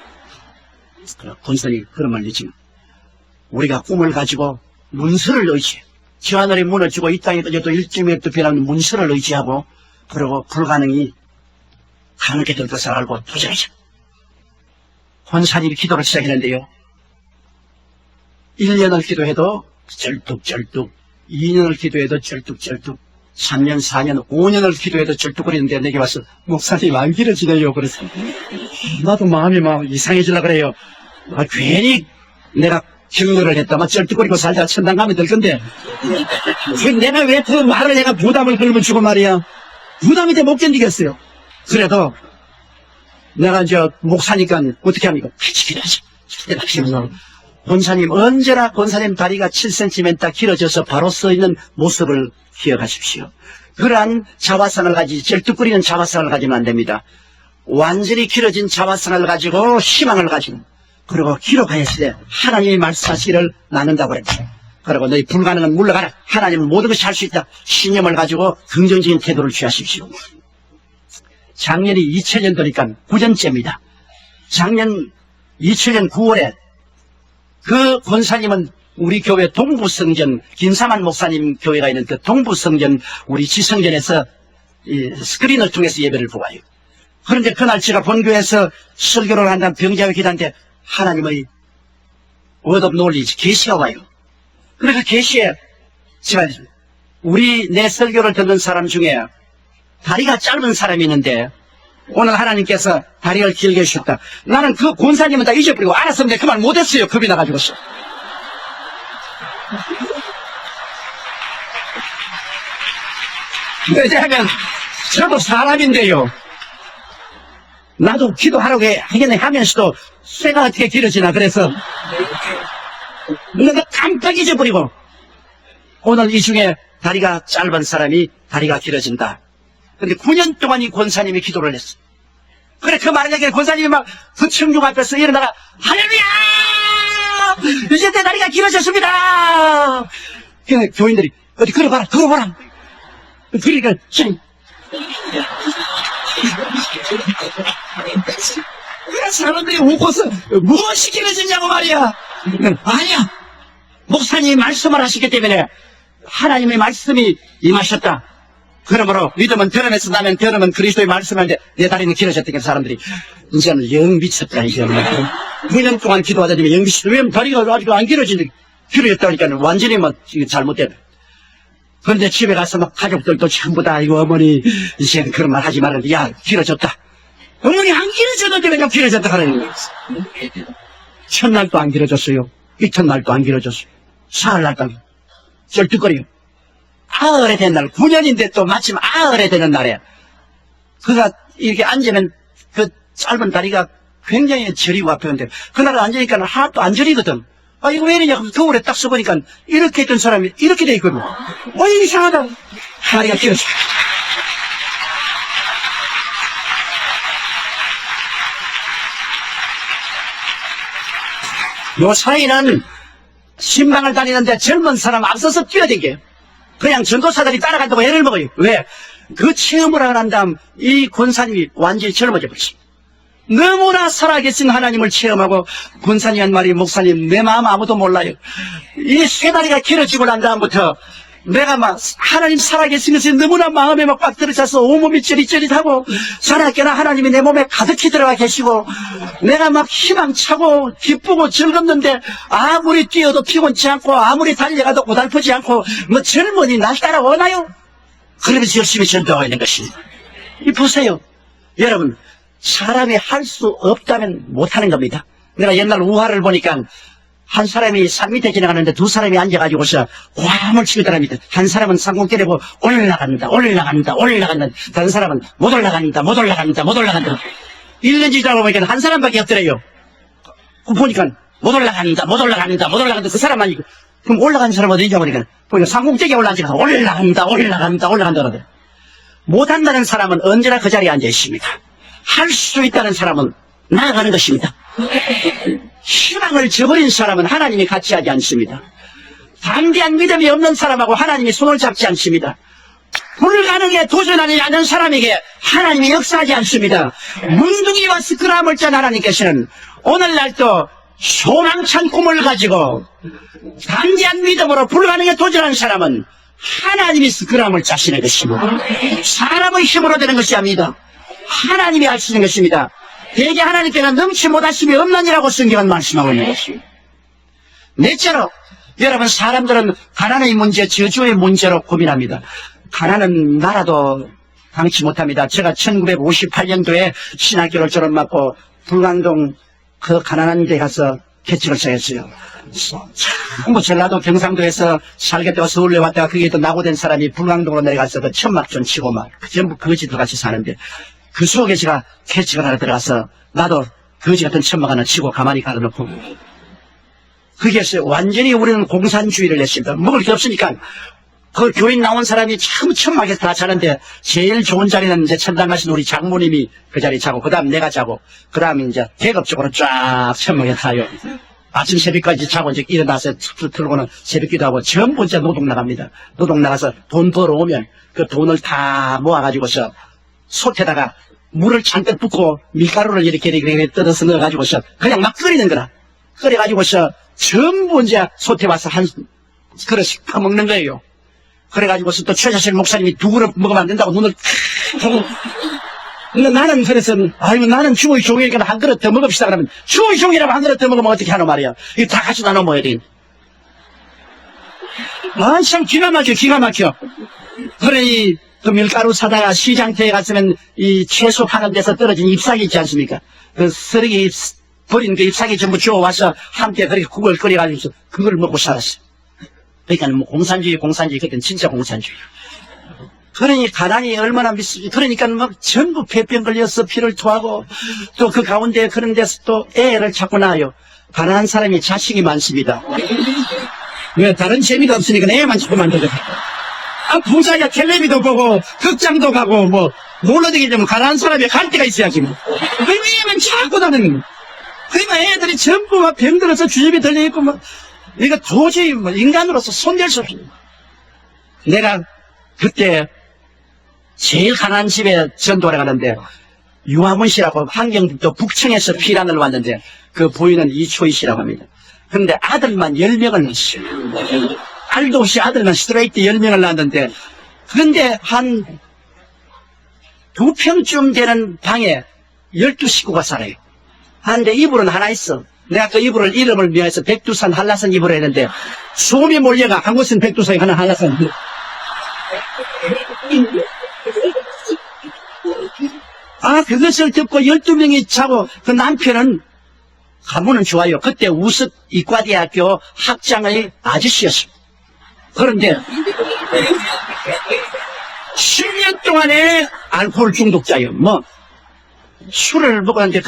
S1: 권사님 그런 말 있지만 우리가 꿈을 가지고 문서를 의지해. 저 하늘이 무너지고 이 땅에 떠져도 일주일도 변하는 문서를 의지하고 그리고 불가능이 가능하게 될 것을 알고 도전하자. 권사님이 기도를 시작했는데요. 1년을 기도해도 절뚝절뚝 2년을 기도해도 절뚝절뚝 3년, 4년, 5년을 기도해도 절뚝거리는데 내게 와서 목사님 안 길어지네요. 그래서 나도 마음이 막 이상해지려고 그래요. 괜히 내가 경로를 했다만 절뚝거리고 살다 천당 가면 될 건데 내가 왜 그 말을 내가 부담을 걸면 주고 말이야. 부담이 돼 못 견디겠어요. 그래도 내가 이제 목사니까 어떻게 합니까? 같이 기도하자. 권사님 언제나 권사님 다리가 7cm 딱 길어져서 바로 서 있는 모습을 기억하십시오. 그러한 자화상을 가지지 절뚝거리는 자화상을 가지면 안 됩니다. 완전히 길어진 자화상을 가지고 희망을 가지고 그리고 기록하였을 때 하나님이 말씀하시기를 나눈다고 그랬다. 그리고 너희 불가능은 물러가라. 하나님은 모든 것이 할 수 있다. 신념을 가지고 긍정적인 태도를 취하십시오. 작년이 2000년도니까 9년째입니다. 작년 2000년 9월에 그 권사님은 우리 교회 동부성전 김사만 목사님 교회가 있는 그 동부성전 우리 지성전에서 스크린을 통해서 예배를 보고 와요. 그런데 그날 제가 본교에서 설교를 한다는 병자회 기도한테 하나님의 word of knowledge 계시가 와요. 그래서 계시에 제가 우리 내 설교를 듣는 사람 중에 다리가 짧은 사람이 있는데 오늘 하나님께서 다리를 길게 해주셨다. 나는 그 권사님은 다 잊어버리고 알았으면 내가 그 말 못했어요. 겁이 나가지고서. 왜냐하면 저도 사람인데요. 나도 기도하라고 하긴 하면서도 쇠가 어떻게 길어지나 그래서 내가 깜빡 잊어버리고 오늘 이 중에 다리가 짧은 사람이 다리가 길어진다. 근데 9년 동안 이 권사님이 기도를 했어. 그래, 그 말을 얘기해. 권사님이 막 그 청중 앞에서 일어나가, 할렐루야! 이제 내 다리가 길어졌습니다! 그래, 교인들이, 어디 걸어봐라, 걸어봐라. 그러니까, 그래, 사람들이 웃고서, 무엇이 길어졌냐고 말이야. 아니야. 목사님이 말씀을 하시기 때문에 하나님의 말씀이 임하셨다. 그러므로 믿음은 드러내서 나면 드러면 그리스도의 말씀하는데 내 다리는 길어졌다니까 사람들이 이제는 영 미쳤다. 이제는 9년 동안 기도하다니 영 미쳤다. 왜 다리가 아직 안 길어지는데 길어졌다니까 완전히 뭐 잘못됐다. 그런데 집에 가서 막 가족들도 전부 다 이거 어머니 이제는 그런 말 하지 말라. 야 길어졌다. 어머니 안 길어졌는데 왜 좀 길어졌다 하는 거예요. 첫날도 안 길어졌어요. 이튿날도 안 길어졌어요. 사흘날도 안 길어졌어요. 절뚝거려요. 아흘에 된 날, 9년인데 또 마침 아흘에 되는 날에 그가 이렇게 앉으면 그 짧은 다리가 굉장히 저리고 아팠는데 그날 앉으니까 하나도 안 저리거든. 아 이거 왜 이러냐 겨울에 딱 써보니까 이렇게 있던 사람이 이렇게 돼 있거든. 이상하다. 다리가 길어져. 요 사이는 신방을 다니는데 젊은 사람 앞서서 뛰어댕겨요. 그냥 전도사들이 따라간다고 애를 먹어요. 왜? 그 체험을 하고 난 다음 이 권사님이 완전히 젊어져 버렸어요. 너무나 살아계신 하나님을 체험하고 권사님 한 말이 목사님 내 마음 아무도 몰라요. 이 쇠다리가 길어지고 난 다음부터 내가 막 하나님 살아계신 것에 너무나 마음에 막 꽉 들어차서 온몸이 쩌릿쩌릿하고 살아있게나 하나님이 내 몸에 가득히 들어가 계시고 내가 막 희망차고 기쁘고 즐겁는데 아무리 뛰어도 피곤치 않고 아무리 달려가도 고달프지 않고 뭐 젊은이 날 따라오나요? 그러면서 열심히 전도하고 있는 것입니다. 이 보세요. 여러분, 사람이 할 수 없다면 못하는 겁니다. 내가 옛날 우화를 보니까 한 사람이 산 밑에 지나가는데 두 사람이 앉아가지고서 고함을 치더랍니다. 한 사람은 상공 때리고 올라간다. 다른 사람은 못 올라간다. 1년 지나고 보니까 한 사람밖에 없더래요. 보니까 못 올라간다. 그 사람만 있고. 그럼 올라가는 사람은 어디냐 보니까 상공대기에 올라앉아서 올라간다. 그러더래요. 못한다는 사람은 언제나 그 자리에 앉아 있습니다. 할 수 있다는 사람은 나아가는 것입니다. 희망을 저버린 사람은 하나님이 같이 하지 않습니다. 담대한 믿음이 없는 사람하고 하나님이 손을 잡지 않습니다. 불가능에 도전하지 않는 사람에게 하나님이 역사하지 않습니다. 문둥이와 스크람을 짠 하나님께서는 오늘날도 소망찬 꿈을 가지고 담대한 믿음으로 불가능에 도전하는 사람은 하나님이 스크람을 짜시는 것입니다. 사람의 힘으로 되는 것이 아닙니다. 하나님이 하시는 것입니다. 대개 하나님께는 넘치 못하심이 없느니라고 성경은 말씀하고 있는 것입니다. 넷째로 여러분, 사람들은 가난의 문제, 저주의 문제로 고민합니다. 가난은 나라도 당치 못합니다. 제가 1958년도에 신학교를 졸업받고 불광동 그 가난한 데 가서 개척을 시작했어요. 전부 전라도 경상도에서 살겠다고 서울에 왔다가 거기에 또 낙오된 사람이 불광동으로 내려가서 그 천막전 치고 막 전부 거지들 같이 사는데 그 속에 제가 개척을 하나 들어가서 나도 거지 같은 천막 하나 치고 가만히 가둬놓고 거기에서 완전히 우리는 공산주의를 했습니다. 먹을 게 없으니까 그 교인 나온 사람이 참 천막에서 다 자는데 제일 좋은 자리는 이제 천당 가신 우리 장모님이 그 자리 자고 그 다음 내가 자고 그 다음 이제 계급적으로 쫙 천막에 타요. 아침 새벽까지 자고 이제 일어나서 툭툭 틀고는 새벽 기도하고 전부 이제 노동 나갑니다. 노동 나가서 돈 벌어오면 그 돈을 다 모아가지고서 솥에다가 물을 잔뜩 붓고 밀가루를 이렇게 뜯어서 넣어가지고서 그냥 막 끓이는 거라. 끓여가지고서 전부 이제 솥에 와서 한 그릇씩 퍼먹는 거예요. 그래가지고서 또 최자실 목사님이 두 그릇 먹으면 안 된다고 눈을 하고 근데 나는 그래서 아이고 나는 주의 종이니까 한 그릇 더 먹읍시다 그러면 주의 종이라고 한 그릇 더 먹으면 어떻게 하노 말이야. 이거 다 같이 나눠 먹어야 돼. 아 참 기가 막혀. 그러니 그 밀가루 사다가 시장터에 갔으면 이 채소 파는 데서 떨어진 잎사귀 있지 않습니까? 그 쓰레기 버린 그 잎사귀 전부 주워와서 함께 그렇게 국을 끓여가지고 그걸 먹고 살았어. 그러니까 뭐 공산주의 그때는 진짜 공산주의. 그러니 가난이 얼마나 그러니까 막 전부 폐병 걸려서 피를 토하고 또 그 가운데 그런 데서 또 애를 자꾸 낳아요. 가난한 사람이 자식이 많습니다. 왜 다른 재미가 없으니까 애만 자꾸 만들어요. 아, 부자야 텔레비도 보고 극장도 가고 뭐 놀러 다니려면 가난한 사람이 갈 데가 있어야지 뭐. 왜냐면 자꾸 다니는 거야. 그러니까 애들이 전부 막 병들어서 주접이 들려있고 뭐 이거 도저히 뭐 인간으로서 손댈 수 없어. 내가 그때 제일 가난한 집에 전도를 가는데 유아문 씨라고 환경북도 북청에서 피란을 왔는데 그 부인은 이초희 씨라고 합니다. 그런데 아들만 10명을 낳았어요. 알도 없이 아들만 스트레이트 10명을 낳았는데 그런데 한 2평쯤 되는 방에 12식구가 살아요. 한데 이불은 하나 있어. 내가 그 이름을 미워해서 백두산 한라산 이불을 했는데 소음이 몰려가 한 곳은 백두산이 하나 한라산 그것을 듣고 12명이 자고 그 남편은 가문은 좋아요. 그때 우습 이과대학교 학장의 아저씨였습니다. 그런데 10년 동안에 알코올 중독자예요. 뭐 술을 먹었는데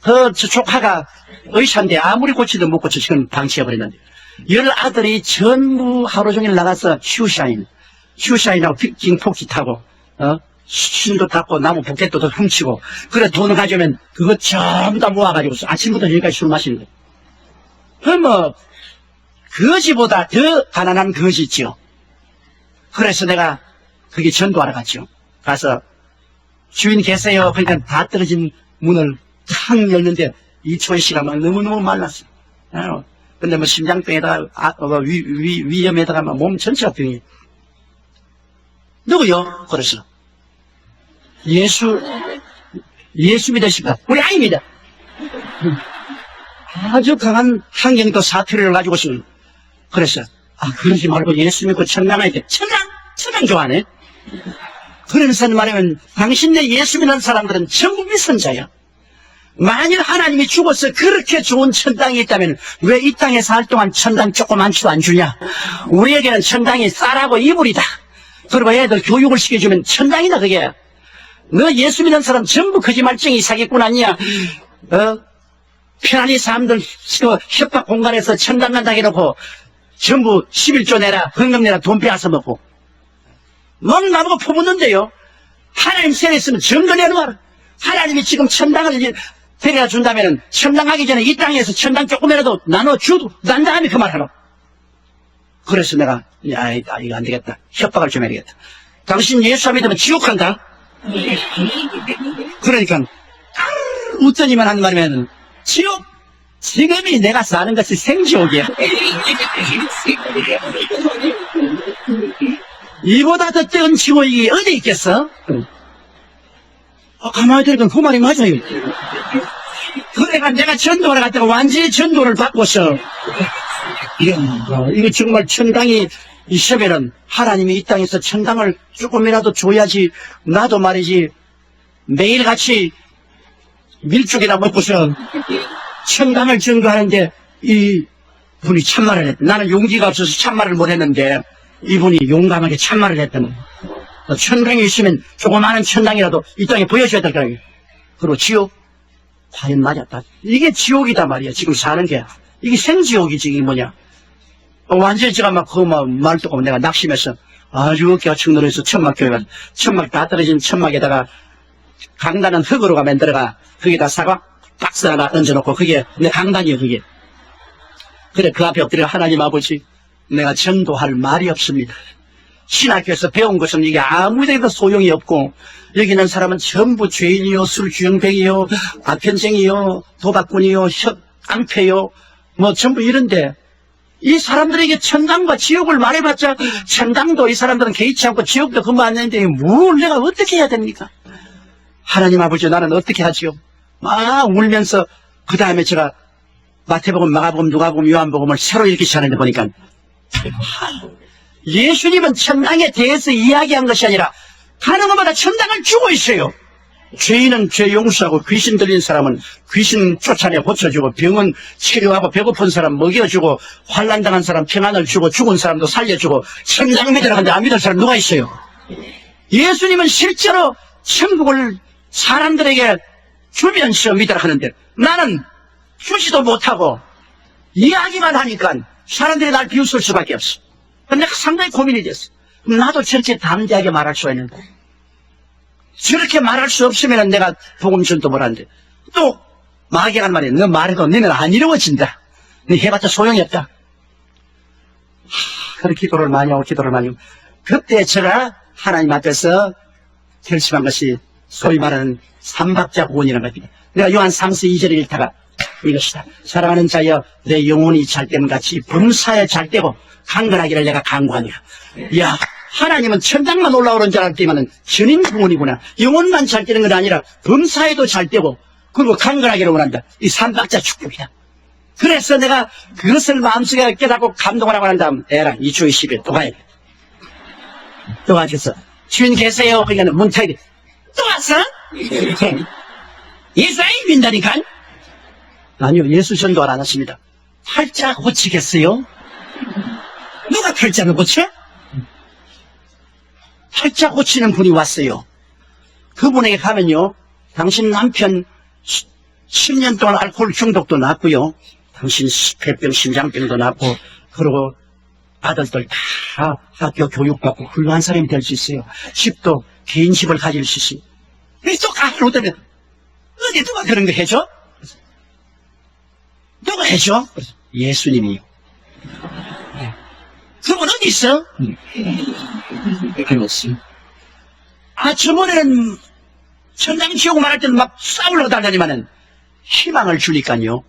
S1: 그 조카가 의사인데 아무리 고치도 못 고쳐 지금 방치해버렸는데 10아들이 전부 하루 종일 나가서 슈샤인하고 빙폭기 타고 신도 닦고 나무 부켓도 훔치고 그래 돈을 가져오면 그거 전부 다 모아가지고 아침부터 여기까지 술 마시는 거예요. 그럼 뭐 거지보다 더 가난한 거지 있죠. 그래서 내가 거기 전도하러 갔죠. 가서 주인 계세요. 그러니까 다 떨어진 문을 탁 열는데 이초희 씨가 막 너무너무 말랐어요. 근데 뭐 심장병에다가, 위염에다가 막 몸 전체가 병이. 누구요? 그래서. 예수 믿으십니까? 우리 아닙니다. 아주 강한 환경도 사투리를 가지고서는. 그래서, 그러지 말고 예수 믿고 천당 가야 돼. 천당 좋아하네? 그러면서 말하면, 당신네 예수 믿는 사람들은 전부 미선자야. 만일 하나님이 죽어서 그렇게 좋은 천당이 있다면 왜 이 땅에 살 동안 천당 조그만치도 안 주냐? 우리에게는 천당이 쌀하고 이불이다. 그리고 애들 교육을 시켜주면 천당이다 그게. 너 예수 믿는 사람 전부 거짓말쟁이 사기꾼 아니야? 편안히 사람들 협박 공간에서 천당 간다 해놓고 전부 11조 내라, 헌금 내라 돈 빼앗아 먹고 막 나보고 퍼붓는데요. 하나님 세례 있으면 증거 내놓아라. 하나님이 지금 천당을 데려다 준다면 천당 가기 전에 이 땅에서 천당 조금이라도 나눠주도 난 다음에 그 말 하라. 그래서 내가 이거 안 되겠다. 협박을 좀 해야겠다. 당신 예수 안 믿으면 지옥 간다. 그러니까 웃더니만 하는 말이면 지옥 지금이 내가 사는 것이 생지옥이야. 이보다 더 뜨거운 지옥이 어디 있겠어? 가만히 들으니까 그 말이 맞아요. 그래가 내가 전도를 갔다가 완전히 전도를 받고서 이거 정말 천당이 있으면은 하나님이 이 땅에서 천당을 조금이라도 줘야지. 나도 말이지 매일같이 밀죽이나 먹고서 천당을 증거하는데 이 분이 참말을 했다. 나는 용기가 없어서 참말을 못했는데 이분이 용감하게 참말을 했다는. 천당이 있으면 조그마한 천당이라도 이 땅에 보여줘야 될 거라고. 그리고 지옥 과연 맞았다. 이게 지옥이다 말이야. 지금 사는 게 이게 생지옥이지. 이게 뭐냐. 완전히 제가 막 말도 없고 내가 낙심해서 아주 어깨가 축 늘어서 천막교회가 천막 다 떨어진 천막에다가 강단은 흙으로가 만들어가 거기다 사과 박스 하나 얹어놓고 그게 내 강단이에요. 그게. 그래 그 앞에 엎드려 하나님 아버지 내가 전도할 말이 없습니다. 신학교에서 배운 것은 이게 아무데도 소용이 없고 여기 있는 사람은 전부 죄인이요 술주정뱅이요 아편쟁이요 도박꾼이요 깡패요 뭐 전부 이런데 이 사람들에게 천당과 지옥을 말해봤자 천당도 이 사람들은 개의치 않고 지옥도 금방 안 내는데 뭘 내가 어떻게 해야 됩니까? 하나님 아버지 나는 어떻게 하지요? 막 울면서 그 다음에 제가 마태복음, 마가복음, 누가복음, 요한복음을 새로 읽기 시작하는데 보니까 예수님은 천당에 대해서 이야기한 것이 아니라 가는 것마다 천당을 주고 있어요. 죄인은 죄 용서하고 귀신 들린 사람은 귀신 쫓아내 고쳐주고 병은 치료하고 배고픈 사람 먹여주고 환난당한 사람 평안을 주고 죽은 사람도 살려주고 천당 믿으라는데 안 믿을 사람 누가 있어요? 예수님은 실제로 천국을 사람들에게 주면서 믿으라 하는데 나는 주지도 못하고 이야기만 하니까 사람들이 날 비웃을 수밖에 없어. 근데 상당히 고민이 됐어. 나도 저렇게 담대하게 말할 수가 있는데 저렇게 말할 수 없으면 내가 복음 전도 못하는데 또 마귀가 한 말이야. 너 말해도 너는 안 이루어진다. 너 해봤자 소용이 없다. 그런 기도를 많이 하고 그때 제가 하나님 앞에서 결심한 것이 소위 말하는 삼박자 구원이라는 겁니다. 내가 요한 3서 2절을 읽다가 이것이다. 사랑하는 자여 내 영혼이 잘됨 같이 범사에 잘되고 강건하기를 내가 간구하니라. 이야 하나님은 천당만 올라오는 줄 알았더니만 전인 구원이구나. 영혼만 잘되는 건 아니라 범사에도 잘되고 그리고 강건하기를 원한다. 이 삼박자 축복이다. 그래서 내가 그것을 마음속에 깨닫고 감동을 하고 난 다음 에라 2주 20일 또 가야 돼. 또 가셔서 주인 계세요. 그러니까 문탁이 또 왔어? 예수 안 믿는다니까? 아니요 예수 전도 안 하십니다. 팔자 고치겠어요? 누가 팔자를 고쳐? 팔자 고치는 분이 왔어요. 그분에게 가면요 당신 남편 10년 동안 알코올 중독도 났고요 당신 폐병 심장병도 났고 그리고 아들들 다 학교 교육받고 훌륭한 사람이 될 수 있어요. 집도 개인 집을 가질 수 있어요. 또 가면 오더니 어디 누가 그런 거 해줘? 누가 해줘? 예수님이요. 그분 어디 있어? 저번에는 천당 지옥 말할 때는 막 싸우려고 달다니만은 희망을 주니까요.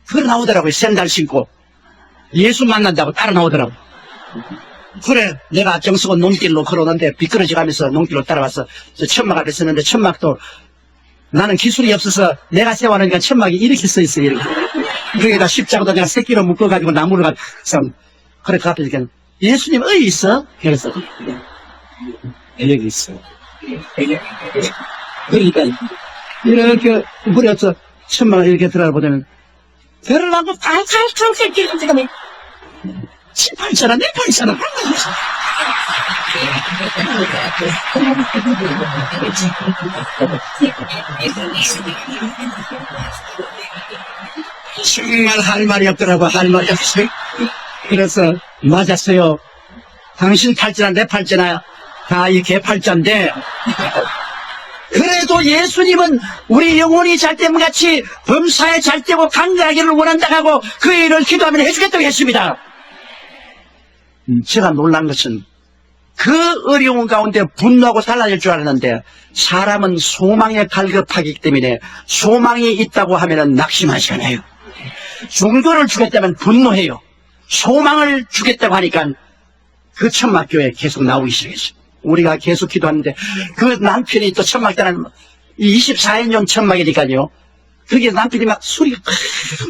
S1: 그거 나오더라고요. 샌들 신고 예수 만난다고 따라 나오더라고. 그래, 내가 정석은 논길로 걸어오는데 미끄러져 가면서 논길로 따라와서 천막 앞에 섰는데 천막도 나는 기술이 없어서 내가 세워놓으니까 천막이 이렇게 서 있어요. 이렇게. 거기다 십자가도 내가 새끼로 묶어가지고 나무를 가서 그래 그 앞에 이렇게 예수님 어디 있어? 그래서 여기 있어. 그러니까 이렇게 무려서 천막을 이렇게 들어가 보면 들어가고 팔팔팔 끼고 지금 팔잖아 내 팔잖아. 정말 할 말이 없더라고. 할 말이 없어요. 그래서 맞았어요. 당신 팔자나 내 팔자나 다 이 개팔자인데 그래도 예수님은 우리 영혼이 잘됨같이 범사에 잘되고 강건하기를 원한다고 하고 그 일을 기도하면 해주겠다고 했습니다. 제가 놀란 것은 그 어려운 가운데 분노하고 달라질 줄 알았는데 사람은 소망에 갈급하기 때문에 소망이 있다고 하면 낙심하지 않아요. 종교를 주겠다면 분노해요. 소망을 주겠다고 하니까 그 천막교회 계속 나오기 시작했어요. 우리가 계속 기도하는데 그 남편이 또 천막단은 24인용 천막이니까요. 그게 남편이 막 술이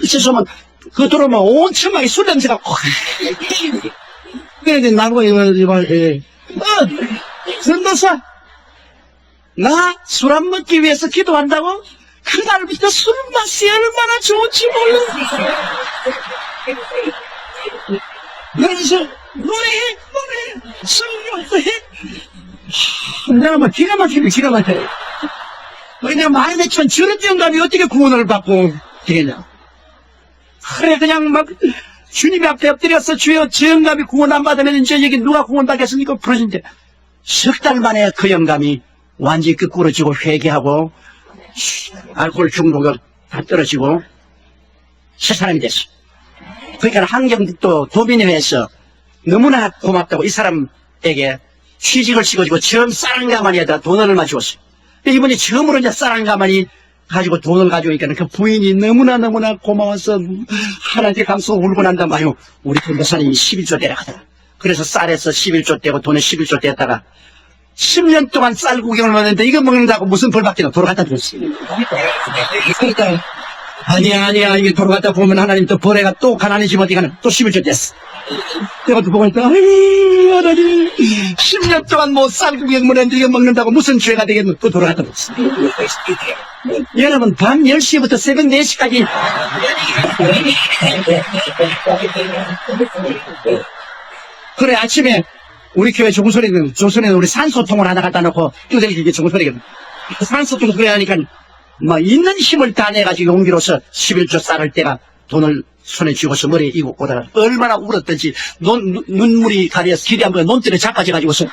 S1: 있으면 그 들어오면 온 천막이 술 냄새가 그래 나보고 선도사 나 술 안 먹기 위해서 기도한다고? 그날부터 술 맛이 얼마나 좋은지 몰라. 그래서 노래해 성령도 해. 내가 뭐 기가 막히네. 내가 많이 내치면 저런 영감이 어떻게 구원을 받고 되겠냐. 그래 그냥 막 주님 앞에 엎드려서 주여 저 영감이 구원 안 받으면 이제 여기 누가 구원 받겠습니까? 부르신데 석 달 만에 그 영감이 완전히 끄꾸러지고 회개하고 알코올 중독이 다 떨어지고 새 사람이 됐어. 그러니까 한경북도 도민회에서 너무나 고맙다고 이 사람에게 취직을 시켜주고 처음 쌀한가마니에다 돈을 얼마 주었어요. 이번에 처음으로 이제 쌀한가마니 가지고 돈을 가져오니까 그 부인이 너무나 고마워서 하나님께 감사하고 울고 난다 마요. 우리 전도사님이 11조 내려가더라. 그래서 쌀에서 11조 떼고 돈에 11조 떼다가 10년 동안 쌀 구경을 먹는데 이거 먹는다고 무슨 벌 받기나 돌아갔다 들었어요. 그러니까 아니야 이게 돌아갔다 보면 하나님 또 벌에가 또 가난해지면 어디 가는 또 11조 뗐어. 내가 또 보고 있다. 하나님 10년 동안 뭐 쌀 구경 먹는데 이거 먹는다고 무슨 죄가 되겠노. 또 돌아갔다 들었어. 여러분 밤 10시부터 새벽 4시까지 그래 아침에 우리 교회 조선에는 우리 산소통을 하나 갖다 놓고 뚜대기 이게 조선이거든. 산소통을 그래야 하니까 뭐 있는 힘을 다 내가지고 용기로서 11조 쌀을 때가 돈을 손에 쥐고서 머리에 이고 오다가 얼마나 울었던지 눈물이 가려서 길이 안 보여 논뜰에 자빠져가지고서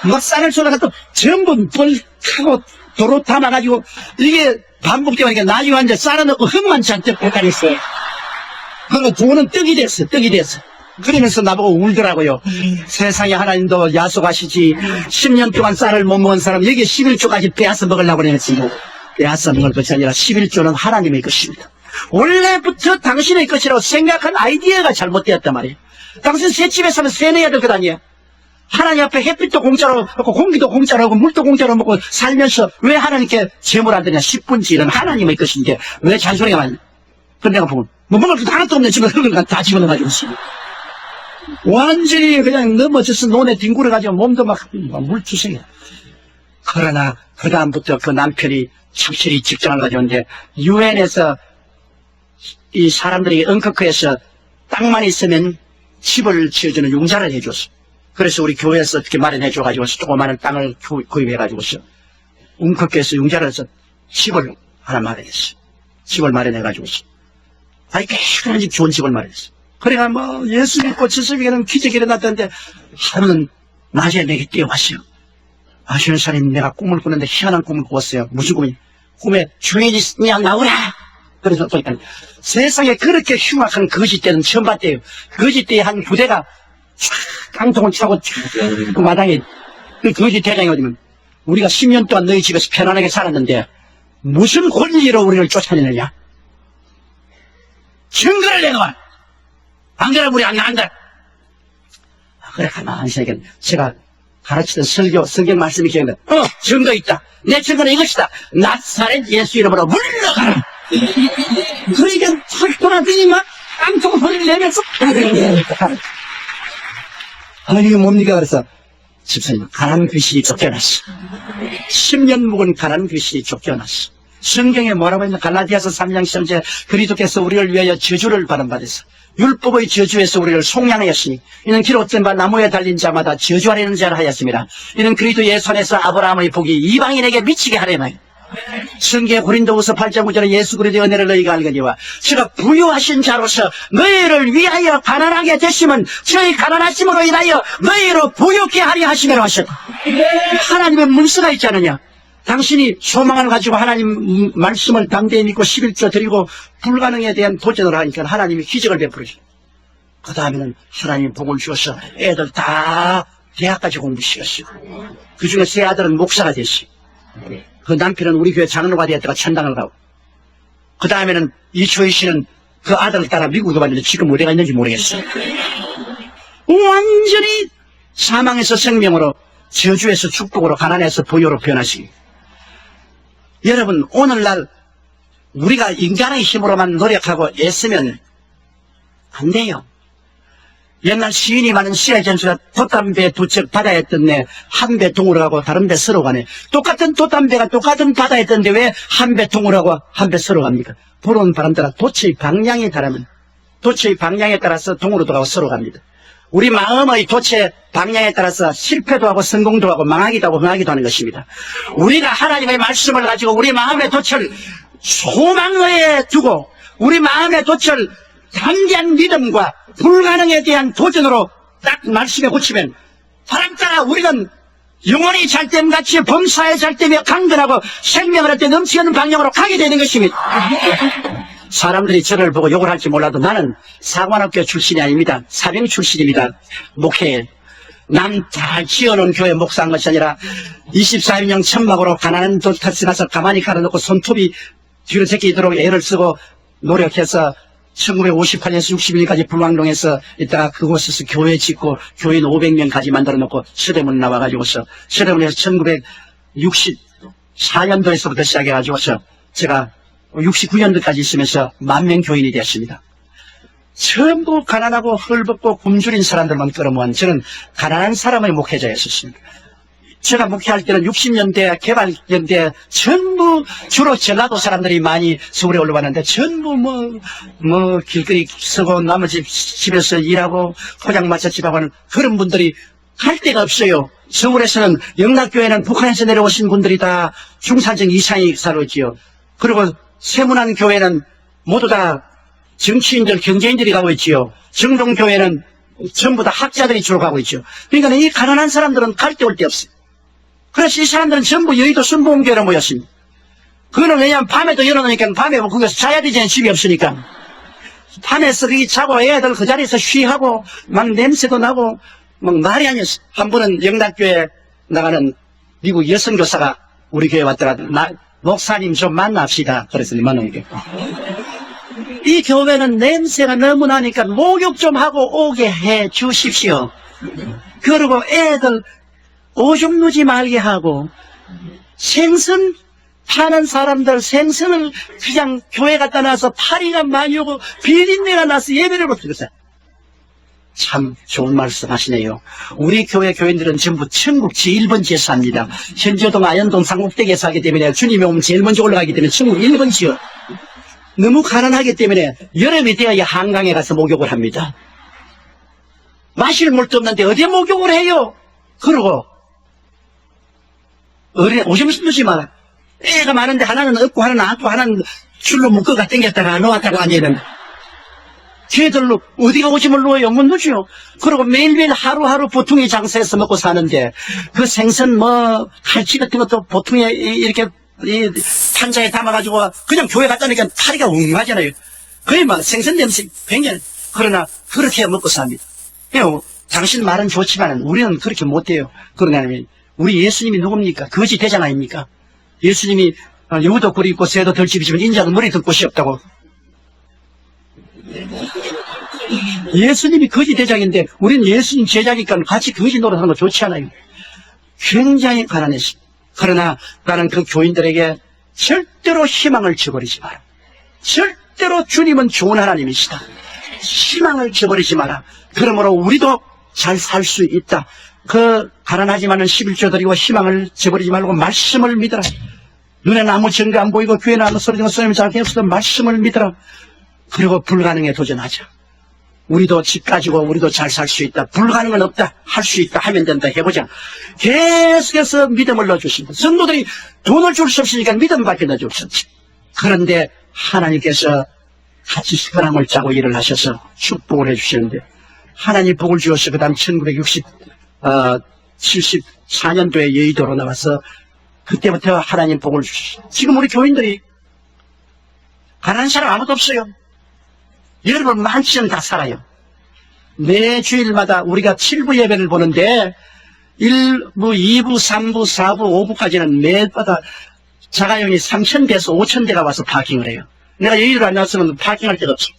S1: 막 쌀을 쏟아가지고 전부 벌하고 도로 담아가지고 이게 반복되니까 나중에 완전 쌀을 넣고 흙만 잔뜩 볶아냈어요. 그리고 돈은 떡이 됐어. 그러면서 나보고 울더라고요. 세상에 하나님도 야속하시지. 10년 동안 쌀을 못 먹은 사람 여기 11조까지 빼앗아 먹으려고 그랬지. 빼앗아 먹을 것이 아니라 11조는 하나님의 것입니다. 원래부터 당신의 것이라고 생각한 아이디어가 잘못되었단 말이에요. 당신 새집에 사면 세내야 될 것 아니에요. 하나님 앞에 햇빛도 공짜로 먹고 공기도 공짜로 하고 물도 공짜로 먹고 살면서 왜 하나님께 제물 안 드냐. 10분지 이런 하나님의 것인데 왜 잔소리가 많냐. 그런데 내가 보면 뭐 먹을 것도 하나도 없네. 집에 흙을 다 집어넣어가지고 있습니다. 완전히 그냥 넘어져서 논에 뒹굴어가지고 몸도 막 물투성이야. 그러나 그 다음부터 그 남편이 착실히 직장을 가져오는데 유엔에서 이 사람들이 응급회에서 땅만 있으면 집을 지어주는 융자를 해줬어. 그래서 우리 교회에서 어떻게 마련해줘가지고 조그마한 땅을 구입해가지고서 응급회에서 융자를 해서 집을 하나 마련했어. 집을 마련해가지고서 아니 깨끗한 집 좋은 집을 마련했어. 그래가 뭐 예수 믿고 지수에게는 기적이 일어났다는데 하루는 낮에 내게 뛰어왔어요. 아시는 사람이 내가 꿈을 꾸는데 희한한 꿈을 꾸었어요. 무슨 꿈이? 꿈에 주인이 그냥 나오라. 그래서 보니까 세상에 그렇게 흉악한 거짓대는 처음 봤대요. 거짓대에 한 부대가 깡통을 차고 그 마당에 그 거짓 대장이 어디면 우리가 10년 동안 너희 집에서 편안하게 살았는데 무슨 권리로 우리를 쫓아내느냐? 증거를 내놓아. 안 그래 물이 안 나간다. 그래 가만히 있으니까 제가 가르치던 성경 말씀이 기억나. 증거 있다. 내 증거는 이것이다. 나사렛 예수 이름으로 물러가라. 그러니까 탁 돌아더니 막 깡통 소리를 내면서 아니 이게 뭡니까? 그래서 집사님 가난 귀신이 쫓겨났어. 10년 묵은 가난 귀신이 쫓겨났어. 성경에 뭐라고 했냐? 갈라디아서 3장 10절에 그리스도께서 우리를 위하여 저주를 받은받아서 율법의 저주에서 우리를 속량하였으니 이는 기록된 바 나무에 달린 자마다 저주하려는 자를 하였습니다. 이는 그리스도의 손에서 아브라함의 복이 이방인에게 미치게 하려나요. 성경 고린도후서 8장 9절에 예수 그리스도의 은혜를 너희가 알거니와 저가 부유하신 자로서 너희를 위하여 가난하게 되시면 저희 가난하심으로 인하여 너희로 부유케 하려 하시매로 하셨다. 하나님의 문서가 있지 않느냐. 당신이 소망을 가지고 하나님 말씀을 담대히 믿고 11조 드리고 불가능에 대한 도전을 하니까 하나님이 기적을 베풀으시고 그 다음에는 하나님이 복을 주어서 애들 다 대학까지 공부시켰어요. 그 중에 세 아들은 목사가 됐어요. 그 남편은 우리 교회 장로가 되었다가 천당을 가고 그 다음에는 이초희 씨는 그 아들을 따라 미국에 갔는데 지금 어디가 있는지 모르겠어요. 완전히 사망에서 생명으로 저주에서 축복으로 가난에서 부유로 변하시기. 여러분 오늘날 우리가 인간의 힘으로만 노력하고 애쓰면 안 돼요. 옛날 시인이 많은 시의 전수가 돛담배 두 척 바다에 떴네. 한 배 동으로 가고 다른 배 서로 가네. 똑같은 돛담배가 똑같은 바다에 떴는데 왜 한 배 동으로 가고 한 배 서로 갑니까? 불어오는 바람 따라 돛의 방향에 따르면 돛의 방향에 따라서 동으로도 가고 서로 갑니다. 우리 마음의 돛의 방향에 따라서 실패도 하고 성공도 하고 망하기도 하고 흥하기도 하는 것입니다. 우리가 하나님의 말씀을 가지고 우리 마음의 돛을 소망에 두고 우리 마음의 돛을 담대한 믿음과 불가능에 대한 도전으로 딱 말씀에 고치면 바람 따라 우리는 영혼이 잘됨같이 범사에 잘되며 강건하고 생명을 할 때 넘치는 방향으로 가게 되는 것입니다. 사람들이 저를 보고 욕을 할지 몰라도 나는 사관학교 출신이 아닙니다. 사병 출신입니다. 목회에 남 잘 지어놓은 교회 목사한 것이 아니라 24인명 천막으로 가난한 돌탑에 가서 가만히 갈아놓고 손톱이 뒤로 제끼도록 애를 쓰고 노력해서 1958년에서 61년까지 불광동에서 있다가 그곳에서 교회 짓고 교인 500명까지 만들어 놓고 서대문 나와가지고서 서대문에서 1964년도에서부터 시작해가지고서 제가 69년도까지 있으면서 10,000명 교인이 되었습니다. 전부 가난하고 헐벗고 굶주린 사람들만 끌어모은 저는 가난한 사람의 목회자였었습니다. 제가 목회할 때는 60년대 개발연대 전부 주로 전라도 사람들이 많이 서울에 올라왔는데 전부 길거리 서고 나머지 집에서 일하고 포장마차 집하고는 그런 분들이 할 데가 없어요. 서울에서는 영락교회는 북한에서 내려오신 분들이 다 중산층 이상이 살았지요. 그리고 세문안 교회는 모두 다 정치인들, 경제인들이 가고 있지요. 정동교회는 전부 다 학자들이 주로 가고 있죠. 그러니까 이 가난한 사람들은 갈 데 올 데 없어요. 그래서 이 사람들은 전부 여의도 순복음교회로 모였습니다. 그거는 왜냐하면 밤에도 열어놓으니까 밤에 거기서 자야 되잖아요. 집이 없으니까. 밤에서 거기 자고 애들 그 자리에서 쉬하고 막 냄새도 나고 막 말이 아니었어. 한 번은 영락교회 나가는 미국 여성교사가 우리 교회 왔더라. 목사님 좀 만납시다. 그래서 만나니까. 이 교회는 냄새가 너무 나니까 목욕 좀 하고 오게 해 주십시오. 그리고 애들 오줌 누지 말게 하고 생선 파는 사람들 생선을 그냥 교회 갖다 놔서 파리가 많이 오고 비린내가 나서 예배를 못 드렸어요. 참 좋은 말씀 하시네요. 우리 교회 교인들은 전부 천국 제1번지에 삽니다. 현지동, 아현동, 상국대기에서 하기 때문에 주님이 오면 제일 먼저 올라가기 때문에 천국 1번지요. 너무 가난하기 때문에 여름이 되어야 한강에 가서 목욕을 합니다. 마실 물도 없는데 어디에 목욕을 해요? 그러고 어린 오줌 누지 마라. 애가 많은데 하나는 없고 하나는 안고 하나는 줄로 묶어가 당겼다가 놓았다가 앉아있는데 걔들로 어디가 오줌을 누워요? 못 누지요. 그리고 매일매일 하루하루 보통의 장사해서 먹고 사는데 그 생선 갈치 같은 것도 보통에 이렇게 이 판자에 담아가지고 그냥 교회 갖다 놓으니까 파리가 웅하잖아요. 거의 막 생선 냄새 굉장히. 그러나 그렇게 먹고 삽니다. 당신 말은 좋지만 우리는 그렇게 못해요. 그러나 우리 예수님이 누굽니까? 거지 대장 아닙니까? 예수님이 여우도 꿀이 있고 새도 덜집이지만 인자는 머리 들 곳이 없다고. 예수님이 거지 대장인데 우리는 예수님 제자니까 같이 거지 노릇하는 거 좋지 않아요. 굉장히 가난했습니다. 그러나 나는 그 교인들에게 절대로 희망을 저버리지 마라. 절대로 주님은 좋은 하나님이시다. 희망을 저버리지 마라. 그러므로 우리도 잘 살 수 있다. 그 가난하지만은 11조 드리고 희망을 저버리지 말고 말씀을 믿어라. 눈에는 아무 증거 안 보이고 귀에는 아무 소리가 없으면 잘게 없어도 말씀을 믿어라. 그리고 불가능에 도전하자. 우리도 집 가지고 우리도 잘 살 수 있다. 불가능은 없다. 할 수 있다. 하면 된다. 해보자. 계속해서 믿음을 넣어주십니다. 성도들이 돈을 줄 수 없으니까 믿음밖에 넣어줬었지. 그런데 하나님께서 같이 사랑을 짜고 일을 하셔서 축복을 해주시는데 하나님 복을 주어서 그 다음 1974년도에 여의도로 나와서 그때부터 하나님 복을 주셨어요. 지금 우리 교인들이 가난한 사람 아무도 없어요. 여러분 많지는 다 살아요. 매 주일마다 우리가 7부 예배를 보는데 1부, 2부, 3부, 4부, 5부까지는 매일마다 자가용이 3,000대에서 5,000대가 와서 파킹을 해요. 내가 여의도로 안 나왔으면 파킹할 데가 없어.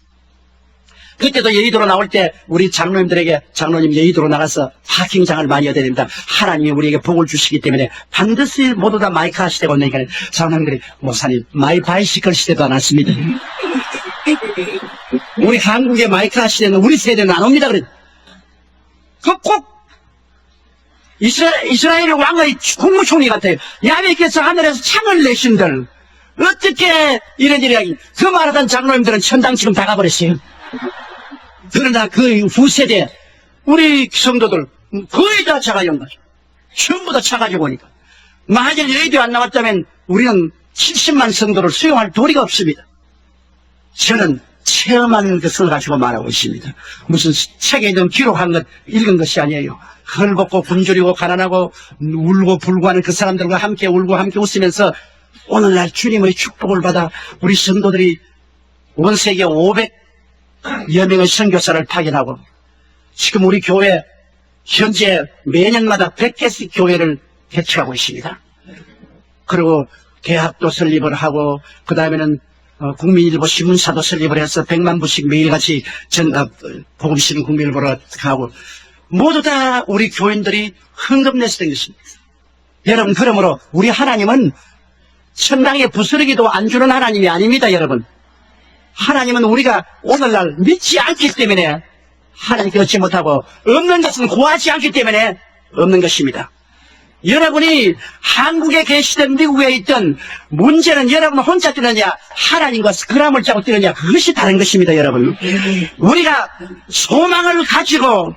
S1: 그때도 여의도로 나올 때 우리 장로님들에게 장로님 여의도로 나가서 파킹장을 많이 얻어야 됩니다. 하나님이 우리에게 복을 주시기 때문에 반드시 모두 다 마이카 시대가 온다니까 장로님들이 목사님 마이 바이시클 시대도 안 왔습니다. 우리 한국의 마이카 시대는 우리 세대는 안 옵니다. 그래. 꼭 이스라엘의 왕의 국무총리 같아요. 야훼께서 하늘에서 창을 내신들 어떻게 이런 일이 하긴 그 말하던 장로님들은 천당 지금 다 가버렸어요. 그러나 그 후세대 우리 성도들 거의 다 차가 온 거죠. 전부 다 차 가지고 오니까 만일 여의도 안 나왔다면 우리는 70만 성도를 수용할 도리가 없습니다. 저는 체험한 것을 가지고 말하고 있습니다. 무슨 책에 있는 기록한 것 읽은 것이 아니에요. 헐벗고 굶주리고 가난하고 울고 불고하는 그 사람들과 함께 울고 함께 웃으면서 오늘날 주님의 축복을 받아 우리 성도들이 온 세계 500여 명의 선교사를 파견하고 지금 우리 교회 현재 매년마다 100개씩 교회를 개최하고 있습니다. 그리고 대학도 설립을 하고 그 다음에는 국민일보 신문사도 설립을 해서 100만 부씩 매일같이 복음시는 국민일보로 가고 모두 다 우리 교인들이 헌금내서 된 것입니다. 여러분 그러므로 우리 하나님은 천당에 부스러기도 안 주는 하나님이 아닙니다. 여러분 하나님은 우리가 오늘날 믿지 않기 때문에 하나님께 얻지 못하고 없는 것은 구하지 않기 때문에 없는 것입니다. 여러분이 한국에 계시든 미국에 있든 문제는 여러분 혼자 뛰느냐 하나님과 스크럼을 짜고 뛰느냐 그것이 다른 것입니다. 여러분 우리가 소망을 가지고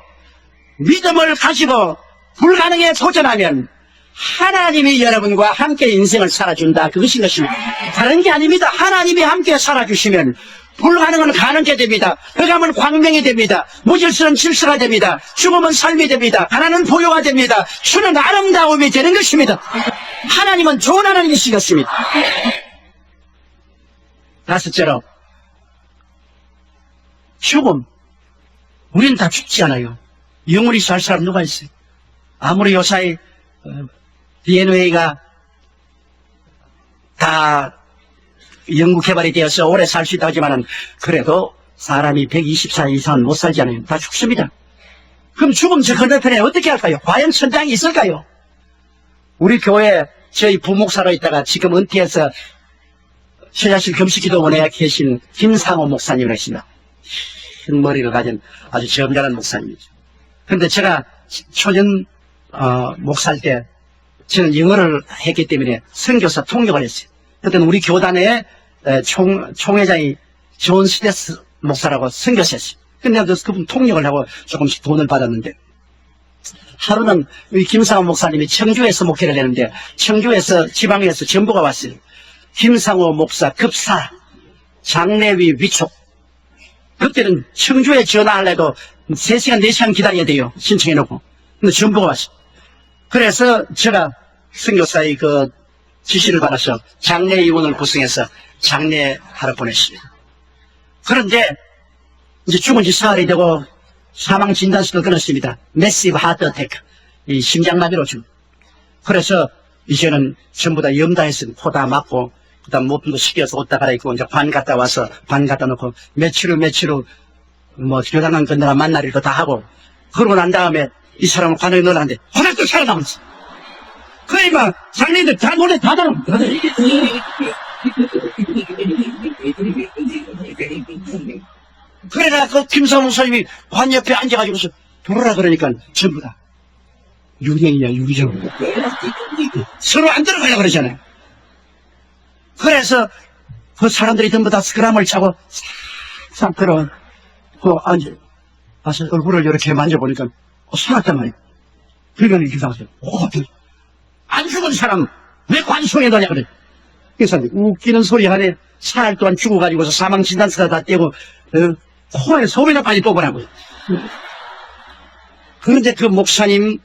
S1: 믿음을 가지고 불가능에 도전하면 하나님이 여러분과 함께 인생을 살아준다 그것인 것입니다. 다른 게 아닙니다. 하나님이 함께 살아주시면 불가능은 가능게 됩니다. 흑암은 광명이 됩니다. 무질서는 질서가 됩니다. 죽음은 삶이 됩니다. 가난은 보유가 됩니다. 주는 아름다움이 되는 것입니다. 하나님은 좋은 하나님이신 것입니다. 다섯째로 죽음. 우리는 다 죽지 않아요. 영원히 살 사람 누가 있어요? 아무리 요사이 DNA가 다 연구 개발이 되어서 오래 살 수 있다고 하지만은 그래도 사람이 124년 이상은 못 살잖아요. 다 죽습니다. 그럼 죽음 저 건너편에 어떻게 할까요? 과연 천당이 있을까요? 우리 교회 저희 부목사로 있다가 지금 은퇴해서 처자실 금식기도원에 계신 김상호 목사님을 했습니다. 흰 머리를 가진 아주 점잖은 목사님이죠. 그런데 제가 초년 목사일 때 저는 영어를 했기 때문에 선교사 통역을 했어요. 그때는 우리 교단의 총회장이 존 스테스 목사라고 선교사였어요. 근데 그분 통역을 하고 조금씩 돈을 받았는데 하루는 우리 김상호 목사님이 청주에서 목회를 했는데 청주에서 지방에서 전보가 왔어요. 김상호 목사 급사 장례위 위촉. 그때는 청주에 전화하려도 3시간 4시간 기다려야 돼요. 신청해놓고. 근데 전보가 왔어요. 그래서 제가 선교사의 그 지시를 받아서 장례위원을 구성해서 장례하러 보냈습니다. 그런데 이제 죽은 지 사흘이 되고 사망 진단서를 끊었습니다. 매시브 하트 어태크, 이 심장마비로 죽. 그래서 이제는 전부 다 염다했습니다. 코 다 막고 그다음 모품도 시켜서 옷 다 갈아입고 이제 관 갔다 와서 관 갖다 놓고 며칠 후 뭐 교단관 건너가 만나리도 다 하고 그러고 난 다음에 이 사람을 관에 넣으라는데 화날 또 살아남았어. 거의 막 장례인들 다 노래 다 달아. 그래가 그 김사무 목사님이 관 옆에 앉아가지고서 부르라 그러니까 전부 다 유령이야 유령. 서로 안 들어가려고 그러잖아요. 그래서 그 사람들이 전부 다 스크람을 차고 싹 들어온 앉아 와서 얼굴을 이렇게 만져보니까 살았단 말이에요. 그러니까 이렇게 생각했어요. 안 죽은 사람 왜 관송에 넣냐 그래. 그래서 웃기는 소리 하네. 사흘 동안 죽어가지고서 사망진단서다 다 떼고 코에 소변이 많이 뽑으라고요. 그런데 그 목사님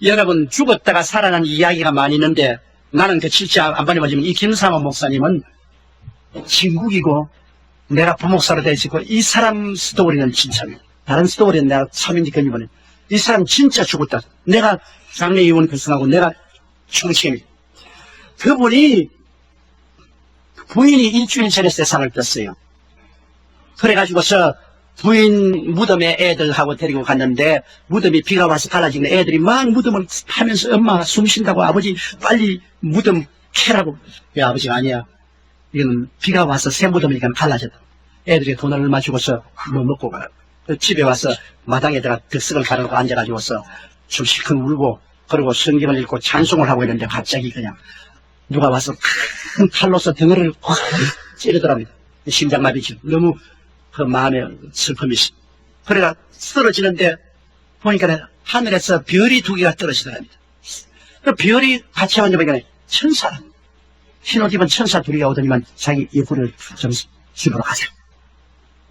S1: 여러분 죽었다가 살아난 이야기가 많이 있는데 나는 그 실제 안 봐지만 이 김상원 목사님은 진국이고 내가 부목사로 되어 있고 이 사람 스토리는 진짜입니다. 다른 스토리는 내가 참인지건 이번에 이 사람 진짜 죽었다. 내가 장례의원 결성하고 내가 총책입니다. 그분이 부인이 일주일 전에 세상을 떴어요. 그래가지고서 부인 무덤에 애들하고 데리고 갔는데 무덤이 비가 와서 갈라지는 애들이 막 무덤을 파면서 엄마가 숨 쉰다고 아버지 빨리 무덤 캐라고. 야 아버지가 아니야. 이거는 비가 와서 새 무덤이니까 갈라졌다. 애들이 돈을 얼마 주고서 뭐 먹고 가. 집에 와서 마당에다가 득석을 가르고 앉아가지고서 좀 실컷 울고 그리고 성경을 읽고 찬송을 하고 있는데 갑자기 그냥 누가 와서 큰 칼로서 등을 확 찌르더랍니다. 심장마비죠. 너무 그 마음에 슬픔이 있어. 그래가 쓰러지는데 보니까 하늘에서 별이 2개가 떨어지더랍니다. 그 별이 같이 앉아보니까 천사, 흰옷 입은 천사 2이가 오더니만 자기 이불을 좀 집으로 가자.